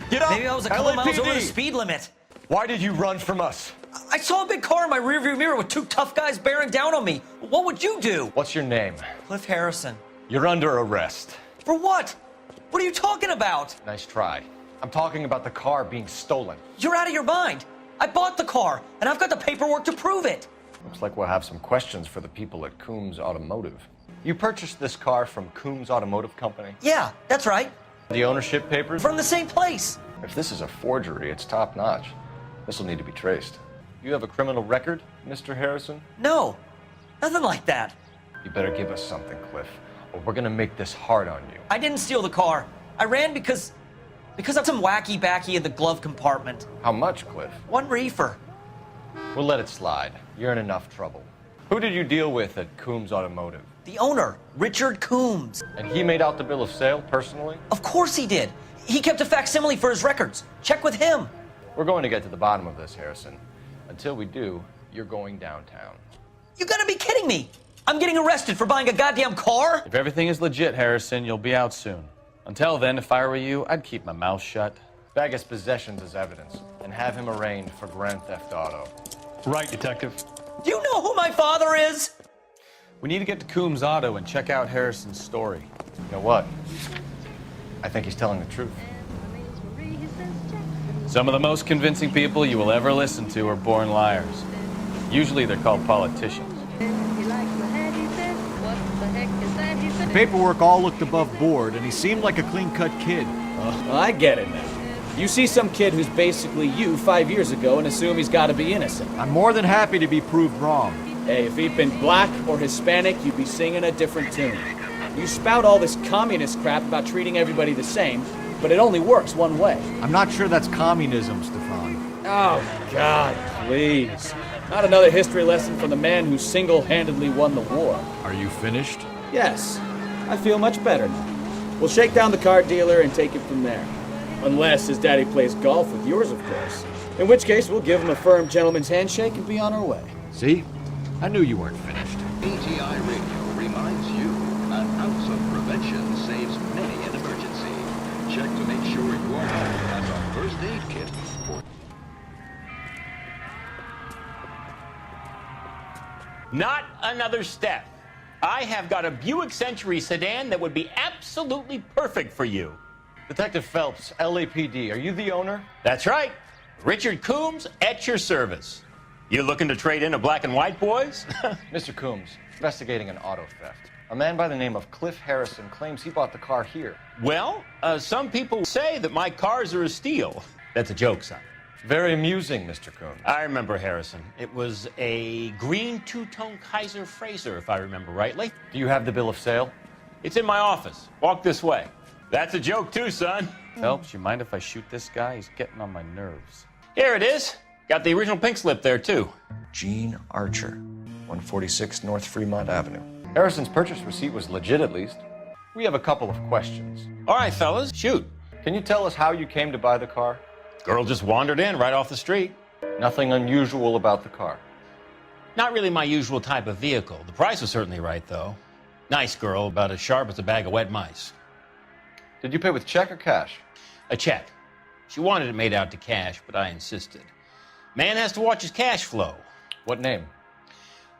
Get up. Maybe I was a couple miles over the LAPD. speed limit. Why did you run from us? I saw a big car in my rearview mirror with 2 tough guys bearing down on me. What would you do? What's your name? Cliff Harrison. You're under arrest. For what? What are you talking about? Nice try. I'm talking about the car being stolen. You're out of your mind. I bought the car, and I've got the paperwork to prove it. Looks like we'll have some questions for the people at Coombs Automotive. You purchased this car from Coombs Automotive Company? Yeah, that's right. The ownership papers? From the same place. If this is a forgery, it's top-notch. This will need to be traced. You have a criminal record, Mr. Harrison? No, nothing like that. You better give us something, Cliff, or we're gonna make this hard on you. I didn't steal the car. I ran because of some wacky backy in the glove compartment. How much, Cliff? 1 reefer. We'll let it slide. You're in enough trouble. Who did you deal with at Coombs Automotive? The owner, Richard Coombs. And he made out the bill of sale personally? Of course he did. He kept a facsimile for his records. Check with him. We're going to get to the bottom of this, Harrison. Until we do, you're going downtown. You gotta be kidding me. I'm getting arrested for buying a goddamn car? If everything is legit, Harrison, you'll be out soon. Until then, if I were you, I'd keep my mouth shut. Bag his possessions as evidence and have him arraigned for grand theft auto. Right, Detective. Do you know who my father is? We need to get to Coombs Auto and check out Harrison's story. You know what? I think he's telling the truth. Some of the most convincing people you will ever listen to are born liars. Usually they're called politicians. The paperwork all looked above board, and he seemed like a clean-cut kid. Well, I get it now. You see some kid who's basically you 5 years ago and assume he's got to be innocent. I'm more than happy to be proved wrong. Hey, if he'd been black or Hispanic, you'd be singing a different tune. You spout all this communist crap about treating everybody the same, but it only works one way. I'm not sure that's communism, Stefan. Oh, God, please. Not another history lesson from the man who single-handedly won the war. Are you finished? Yes. I feel much better now. We'll shake down the car dealer and take it from there. Unless his daddy plays golf with yours, of course. In which case, we'll give him a firm gentleman's handshake and be on our way. See? I knew you weren't finished. ATI Radio reminds you, an ounce of prevention saves many an emergency. Check to make sure your home has a first aid kit for... Not another step. I have got a Buick Century sedan that would be absolutely perfect for you. Detective Phelps, LAPD, are you the owner? That's right. Richard Coombs at your service. You looking to trade in a black and white, boys? Mr. Coombs, investigating an auto theft. A man by the name of Cliff Harrison claims he bought the car here. Well, some people say that my cars are a steal. That's a joke, son. Very amusing, Mr. Coombs. I remember Harrison. It was a green two-tone Kaiser Frazer, if I remember rightly. Do you have the bill of sale? It's in my office. Walk this way. That's a joke, too, son. Phelps, you mind if I shoot this guy? He's getting on my nerves. Here it is. Got the original pink slip there, too. Gene Archer, 146 North Fremont Avenue. Harrison's purchase receipt was legit, at least. We have a couple of questions. All right, fellas, shoot. Can you tell us how you came to buy the car? Girl just wandered in right off the street. Nothing unusual about the car? Not really my usual type of vehicle. The price was certainly right, though. Nice girl, about as sharp as a bag of wet mice. Did you pay with check or cash? A check. She wanted it made out to cash, but I insisted. Man has to watch his cash flow. What name?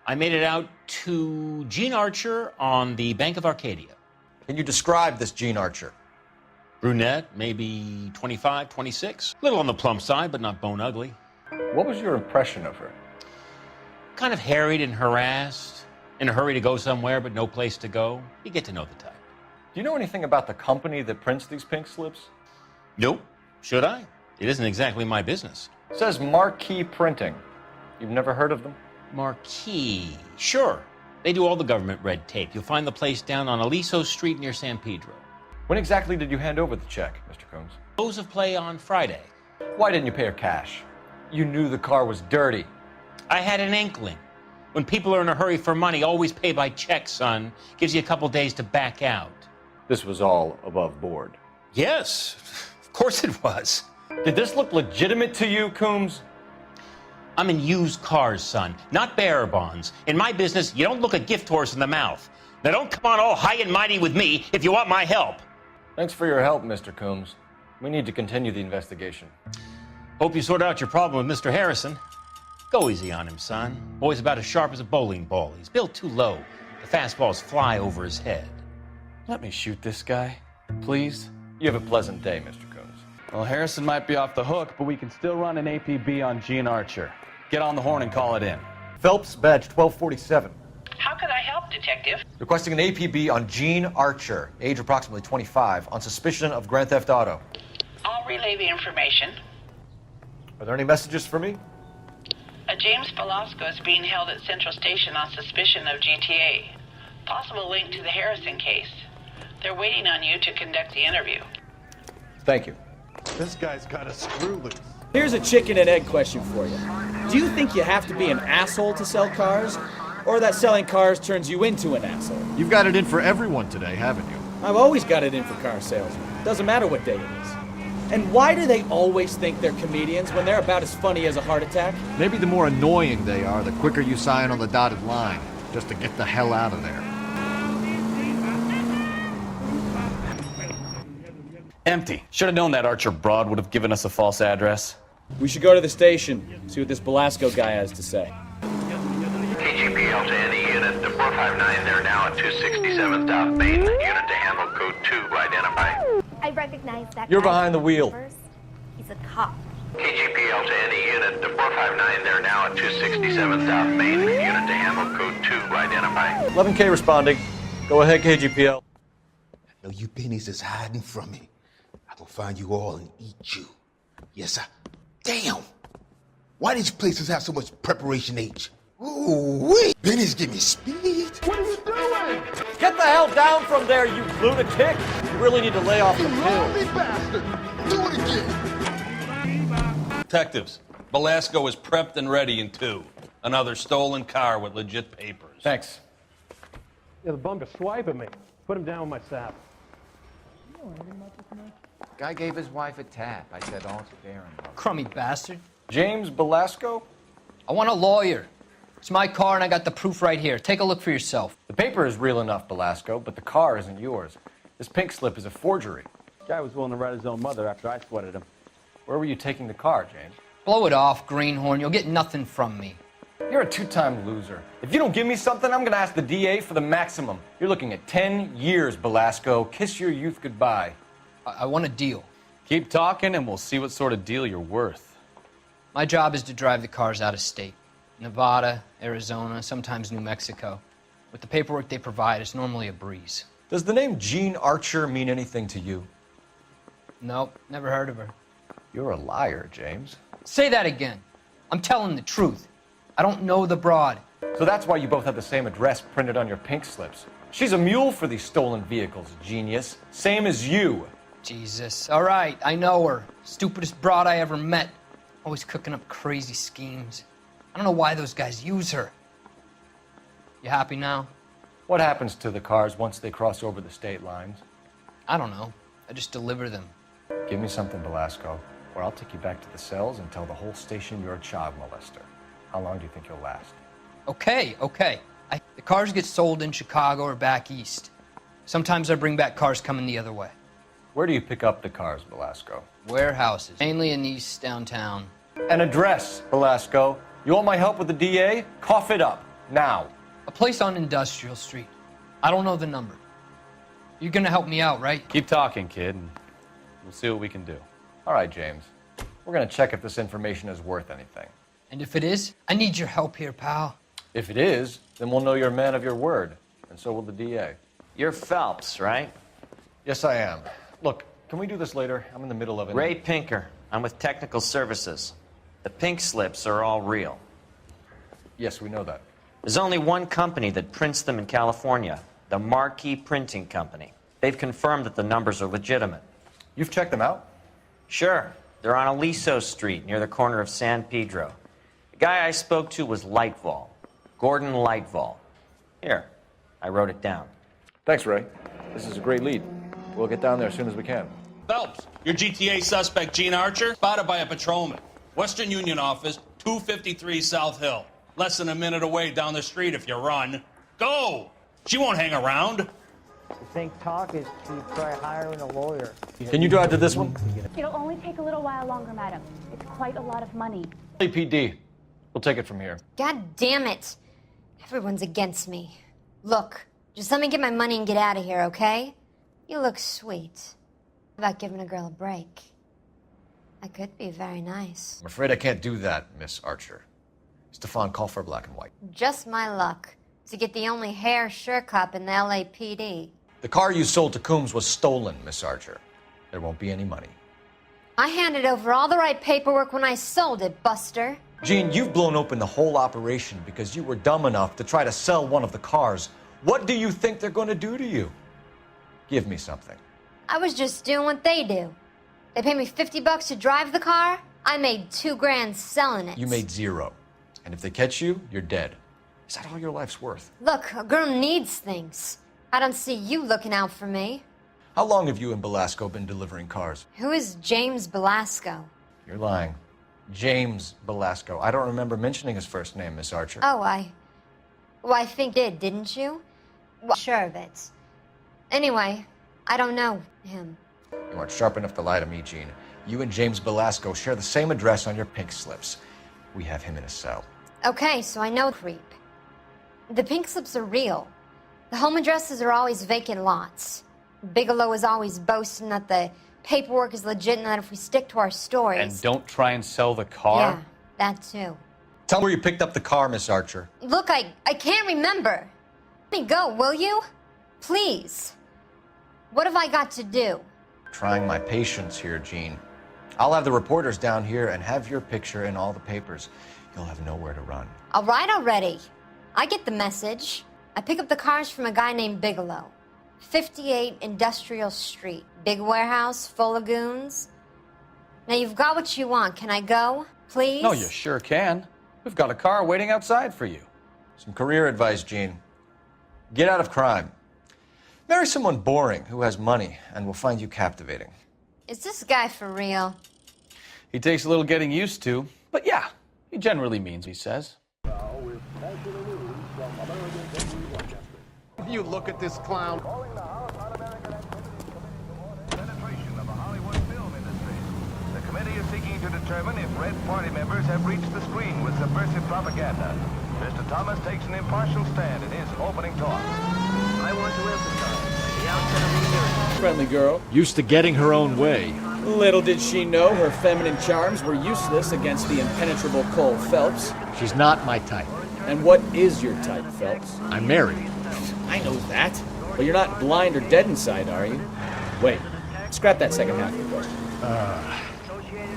I made it out to Gene Archer on the Bank of Arcadia. Can you describe this Gene Archer? Brunette, maybe 25, 26. Little on the plump side, but not bone ugly. What was your impression of her? Kind of harried and harassed. In a hurry to go somewhere, but no place to go. You get to know the type. Do you know anything about the company that prints these pink slips? Nope. Should I? It isn't exactly my business. It says Marquee Printing. You've never heard of them? Marquis. Sure. They do all the government red tape. You'll find the place down on Aliso Street near San Pedro. When exactly did you hand over the check, Mr. Coombs? Close of play on Friday. Why didn't you pay her cash? You knew the car was dirty. I had an inkling. When people are in a hurry for money, always pay by check, son. Gives you a couple days to back out. This was all above board. Yes, of course it was. Did this look legitimate to you, Coombs? I'm in used cars, son, not bearer bonds. In my business, you don't look a gift horse in the mouth. Now don't come on all high and mighty with me if you want my help. Thanks for your help, Mr. Coombs. We need to continue the investigation. Hope you sort out your problem with Mr. Harrison. Go easy on him, son. Boy's about as sharp as a bowling ball. He's built too low. The fastballs fly over his head. Let me shoot this guy, please. You have a pleasant day, Mr. Coombs. Well, Harrison might be off the hook, but we can still run an APB on Gene Archer. Get on the horn and call it in. Phelps, badge 1247. How could I help, Detective? Requesting an APB on Gene Archer, age approximately 25, on suspicion of Grand Theft Auto. I'll relay the information. Are there any messages for me? A James Velasco is being held at Central Station on suspicion of GTA. Possible link to the Harrison case. They're waiting on you to conduct the interview. Thank you. This guy's got a screw loose. Here's a chicken and egg question for you. Do you think you have to be an asshole to sell cars? Or that selling cars turns you into an asshole? You've got it in for everyone today, haven't you? I've always got it in for car salesmen. Doesn't matter what day it is. And why do they always think they're comedians when they're about as funny as a heart attack? Maybe the more annoying they are, the quicker you sign on the dotted line, just to get the hell out of there. Empty. Should have known that Archer broad would have given us a false address. We should go to the station, see what this Velasco guy has to say. KGPL to any unit, the 459, they're now at 267 South Main. Unit to handle code 2, identify. I recognize that You're guy. behind the wheel. He's a cop. KGPL to any unit, the 459, they're now at 267 South Main. Unit to handle code 2, identify. 11K responding. Go ahead, KGPL. I know you pennies is hiding from me. I'm gonna find you all and eat you. Yes, sir. Damn! Why these places have so much preparation H? Ooh, wait! Pennies give me speed. What are you doing? Get the hell down from there, you lunatic! You really need to lay off the You pill. lonely bastard! Do it again! Detectives, Velasco is prepped and ready in 2. Another stolen car with legit papers. Thanks. Yeah, the bum is swiping me. Put him down with my sap. Guy gave his wife a tap. I said, all's fair and lovely. Crummy bastard. James Velasco? I want a lawyer. It's my car and I got the proof right here. Take a look for yourself. The paper is real enough, Velasco, but the car isn't yours. This pink slip is a forgery. Guy was willing to write his own mother after I sweated him. Where were you taking the car, James? Blow it off, greenhorn. You'll get nothing from me. You're a two-time loser. If you don't give me something, I'm gonna ask the DA for the maximum. You're looking at 10 years, Velasco. Kiss your youth goodbye. I want a deal. Keep talking and we'll see what sort of deal you're worth. My job is to drive the cars out of state. Nevada, Arizona, sometimes New Mexico. With the paperwork they provide, it's normally a breeze. Does the name Gene Archer mean anything to you? Nope, never heard of her. You're a liar, James. Say that again. I'm telling the truth. I don't know the broad. So that's why you both have the same address printed on your pink slips. She's a mule for these stolen vehicles, genius. Same as you. Jesus. All right, I know her. Stupidest broad I ever met. Always cooking up crazy schemes. I don't know why those guys use her. You happy now? What happens to the cars once they cross over the state lines? I don't know. I just deliver them. Give me something, Velasco, or I'll take you back to the cells and tell the whole station you're a child molester. How long do you think you'll last? Okay. The cars get sold in Chicago or back east. Sometimes I bring back cars coming the other way. Where do you pick up the cars, Velasco? Warehouses, mainly in East downtown. An address, Velasco. You want my help with the DA? Cough it up, now. A place on Industrial Street. I don't know the number. You're gonna help me out, right? Keep talking, kid, and we'll see what we can do. All right, James. We're gonna check if this information is worth anything. And if it is, I need your help here, pal. If it is, then we'll know you're a man of your word, and so will the DA. You're Phelps, right? Yes, I am. Look, can we do this later? I'm in the middle of it. Ray Pinker. I'm with Technical Services. The pink slips are all real. Yes, we know that. There's only one company that prints them in California, the Marquee Printing Company. They've confirmed that the numbers are legitimate. You've checked them out? Sure. They're on Aliso Street, near the corner of San Pedro. The guy I spoke to was Lightval. Gordon Lightval. Here, I wrote it down. Thanks, Ray. This is a great lead. We'll get down there as soon as we can. Phelps, your GTA suspect, Gene Archer, spotted by a patrolman. Western Union office, 253 South Hill. Less than a minute away down the street if you run. Go! She won't hang around. You think talk is to try hiring a lawyer? Can you drive to this one? It'll only take a little while longer, madam. It's quite a lot of money. LAPD. We'll take it from here. God damn it. Everyone's against me. Look, just let me get my money and get out of here, okay? You look sweet. How about giving a girl a break? I could be very nice. I'm afraid I can't do that, Miss Archer. Stefan, call for black and white. Just my luck to get the only hair sure cop in the LAPD. The car you sold to Coombs was stolen, Miss Archer. There won't be any money. I handed over all the right paperwork when I sold it, Buster. Gene, you've blown open the whole operation because you were dumb enough to try to sell one of the cars. What do you think they're going to do to you? Give me something. I was just doing what they do. They paid me $50 to drive the car. I made $2 grand selling it. You made $0. And if they catch you, you're dead. Is that all your life's worth? Look, a girl needs things. I don't see you looking out for me. How long have you and Belasco been delivering cars? Who is James Belasco? You're lying. James Belasco. I don't remember mentioning his first name, Miss Archer. Oh, I think you didn't you? Well, sure of it. Anyway, I don't know him. You aren't sharp enough to lie to me, Gene. You and James Belasco share the same address on your pink slips. We have him in a cell. Okay, so I know creep. The pink slips are real. The home addresses are always vacant lots. Bigelow is always boasting that the paperwork is legit and that if we stick to our stories... And don't try and sell the car? Yeah, that too. Tell me where you picked up the car, Miss Archer. Look, I can't remember. Let me go, will you? Please. What have I got to do? Trying my patience here, Gene. I'll have the reporters down here and have your picture in all the papers. You'll have nowhere to run. All right already. I get the message. I pick up the cars from a guy named Bigelow. 58 Industrial Street. Big warehouse, full of goons. Now you've got what you want. Can I go? Please? No, you sure can. We've got a car waiting outside for you. Some career advice, Gene. Get out of crime. Marry someone boring who has money and will find you captivating. Is this guy for real? He takes a little getting used to, but yeah, he generally means he says. You look at this clown. The committee is seeking to determine if Red Party members have reached the screen with subversive propaganda. Mr. Thomas takes an impartial stand in his opening talk. I want to emphasize the outset of the hearing. Friendly girl. Used to getting her own way. Little did she know her feminine charms were useless against the impenetrable Cole Phelps. She's not my type. And what is your type, Phelps? I'm married. I know that. But you're not blind or dead inside, are you? Wait, scrap that second half of the question.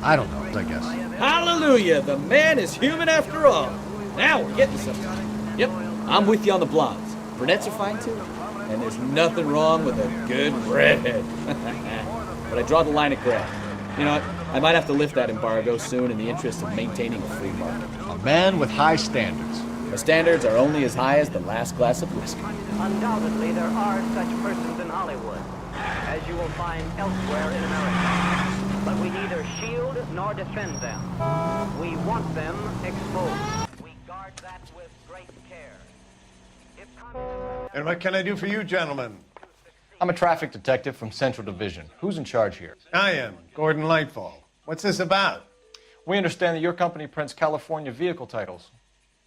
I don't know, I guess. Hallelujah! The man is human after all. Now we're getting somewhere. Yep, I'm with you on the blondes. Brunettes are fine too. And there's nothing wrong with a good redhead. But I draw the line at gray. You know what? I might have to lift that embargo soon in the interest of maintaining a free market. A man with high standards. The standards are only as high as the last glass of whiskey. Undoubtedly, there are such persons in Hollywood, as you will find elsewhere in America. But we neither shield nor defend them. We want them exposed. We guard that with great care. And what can I do for you, gentlemen? I'm a traffic detective from Central Division. Who's in charge here? I am, Gordon Lightfall. What's this about? We understand that your company prints California vehicle titles.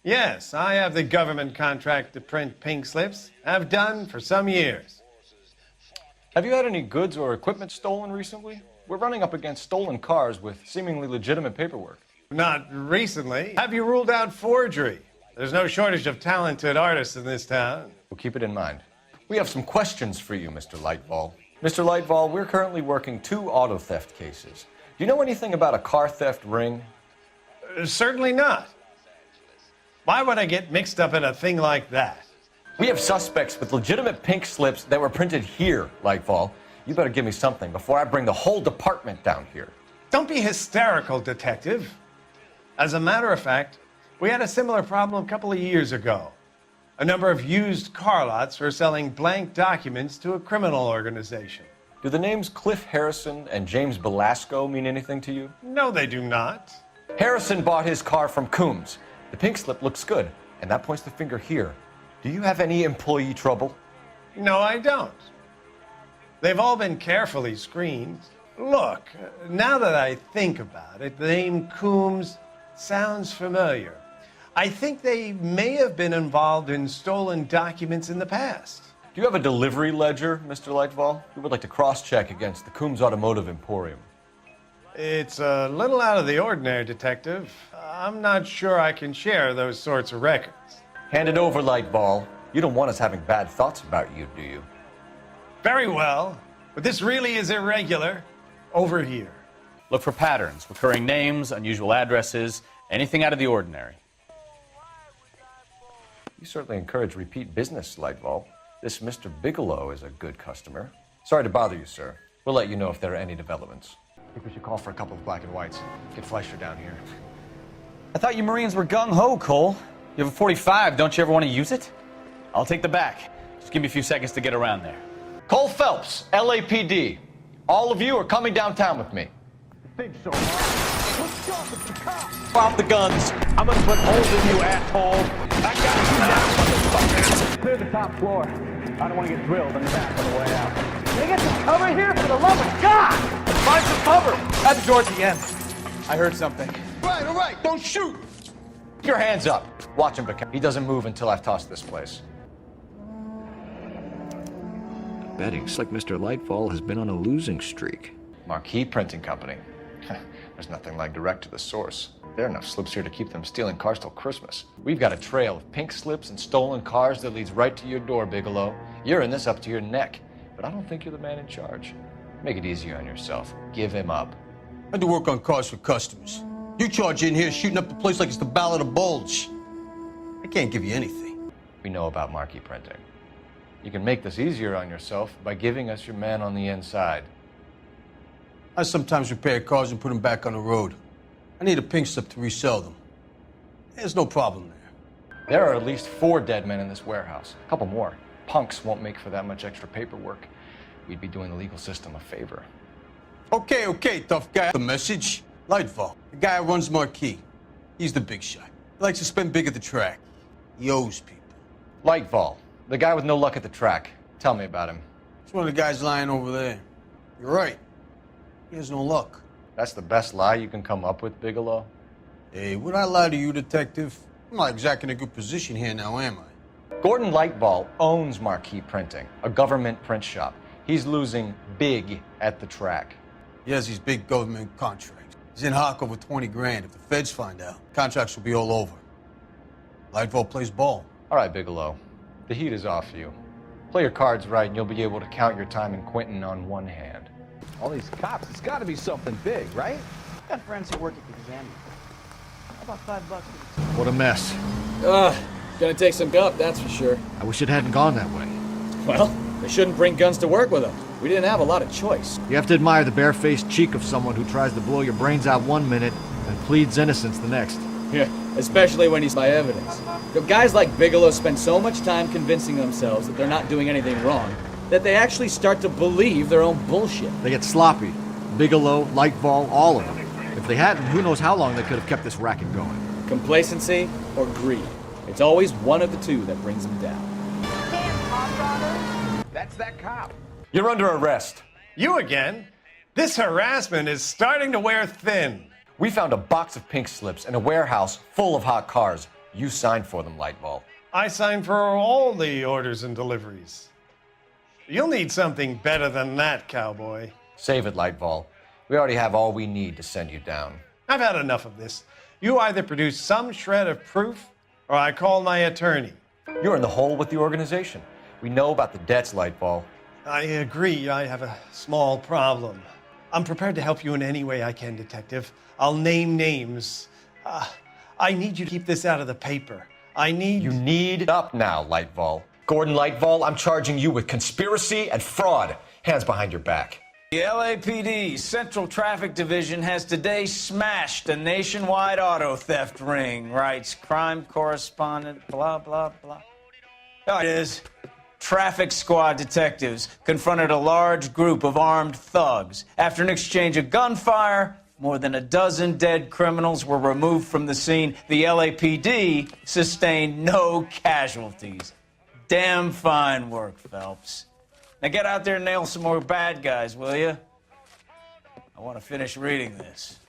Yes, I have the government contract to print pink slips. I've done for some years. Have you had any goods or equipment stolen recently? We're running up against stolen cars with seemingly legitimate paperwork. Not recently. Have you ruled out forgery? There's no shortage of talented artists in this town. We'll keep it in mind. We have some questions for you, Mr. Lightval. Mr. Lightval, we're currently working 2 auto theft cases. Do you know anything about a car theft ring? Certainly not. Why would I get mixed up in a thing like that? We have suspects with legitimate pink slips that were printed here, Lightfall. You better give me something before I bring the whole department down here. Don't be hysterical, Detective. As a matter of fact, we had a similar problem a couple of years ago. A number of used car lots were selling blank documents to a criminal organization. Do the names Cliff Harrison and James Belasco mean anything to you? No, they do not. Harrison bought his car from Coombs. The pink slip looks good, and that points the finger here. Do you have any employee trouble? No, I don't. They've all been carefully screened. Look, now that I think about it, the name Coombs sounds familiar. I think they may have been involved in stolen documents in the past. Do you have a delivery ledger, Mr. Lightfall? We would like to cross-check against the Coombs Automotive Emporium. It's a little out of the ordinary, Detective. I'm not sure I can share those sorts of records. Hand it over, Lightball. You don't want us having bad thoughts about you, do you? Very well, but this really is irregular. Over here. Look for patterns, recurring names, unusual addresses, anything out of the ordinary. You certainly encourage repeat business, Lightball. This Mr. Bigelow is a good customer. Sorry to bother you, sir. We'll let you know if there are any developments. I think we should call for a couple of black and whites. Get Fleischer down here. I thought you Marines were gung-ho, Cole. You have a 45, don't you ever want to use it? I'll take the back. Just give me a few seconds to get around there. Cole Phelps, LAPD. All of you are coming downtown with me. Think so, Mark. Let's go with the cops. Off the guns. I'm gonna put holes in you, asshole. I got you now, motherfucker. Clear the top floor. I don't want to get drilled in the back on the way out. Can I get some cover here, for the love of God? Find some cover. At the door at the end. I heard something. All right, don't shoot. Keep your hands up. Watch him, Bigelow. He doesn't move until I've tossed this place. Betting. It's like Mr. Lightfall has been on a losing streak. Marquee Printing Company. There's nothing like direct to the source. There are enough slips here to keep them stealing cars till Christmas. We've got a trail of pink slips and stolen cars that leads right to your door, Bigelow. You're in this up to your neck, but I don't think you're the man in charge. Make it easier on yourself. Give him up. I do work on cars for customers. You charge in here shooting up the place like it's the Ballad of Bulge. I can't give you anything. We know about marquee printing. You can make this easier on yourself by giving us your man on the inside. I sometimes repair cars and put them back on the road. I need a pink slip to resell them. There's no problem there. There are at least 4 dead men in this warehouse. A couple more. Punks won't make for that much extra paperwork. We'd be doing the legal system a favor. Okay, tough guy. The message? Lightfall, the guy who runs Marquee. He's the big shot. He likes to spend big at the track. He owes people. Lightfall, the guy with no luck at the track. Tell me about him. It's one of the guys lying over there. You're right. He has no luck. That's the best lie you can come up with, Bigelow? Hey, would I lie to you, Detective? I'm not exactly in a good position here now, am I? Gordon Lightball owns Marquee Printing, a government print shop. He's losing big at the track. He has these big government contracts. He's in hock over 20 grand. If the feds find out, contracts will be all over. Lightball plays ball. All right, Bigelow. The heat is off you. Play your cards right and you'll be able to count your time in Quentin on one hand. All these cops, it's got to be something big, right? Got friends who work at the examiner. How about $5 for the What a mess. Gonna take some gup, that's for sure. I wish it hadn't gone that way. Well, they shouldn't bring guns to work with them. We didn't have a lot of choice. You have to admire the barefaced cheek of someone who tries to blow your brains out one minute and pleads innocence the next. Yeah, especially when he's by evidence. You know, guys like Bigelow spend so much time convincing themselves that they're not doing anything wrong that they actually start to believe their own bullshit. They get sloppy. Bigelow, Lightball, all of them. If they hadn't, who knows how long they could have kept this racket going. Complacency or greed. It's always one of the two that brings them down. That's that cop. You're under arrest. You again? This harassment is starting to wear thin. We found a box of pink slips in a warehouse full of hot cars. You signed for them, Lightball. I signed for all the orders and deliveries. You'll need something better than that, cowboy. Save it, Lightball. We already have all we need to send you down. I've had enough of this. You either produce some shred of proof, or I call my attorney. You're in the hole with the organization. We know about the debts, Lightball. I agree, I have a small problem. I'm prepared to help you in any way I can, Detective. I'll name names. I need you to keep this out of the paper. I need... You need up now, Lightfall. Gordon Lightfall, I'm charging you with conspiracy and fraud. Hands behind your back. The LAPD Central Traffic Division has today smashed a nationwide auto theft ring, writes crime correspondent, blah, blah, blah. Oh, it is. Traffic squad detectives confronted a large group of armed thugs. After an exchange of gunfire, more than a dozen dead criminals were removed from the scene. The LAPD sustained no casualties. Damn fine work, Phelps. Now get out there and nail some more bad guys, will you? I want to finish reading this.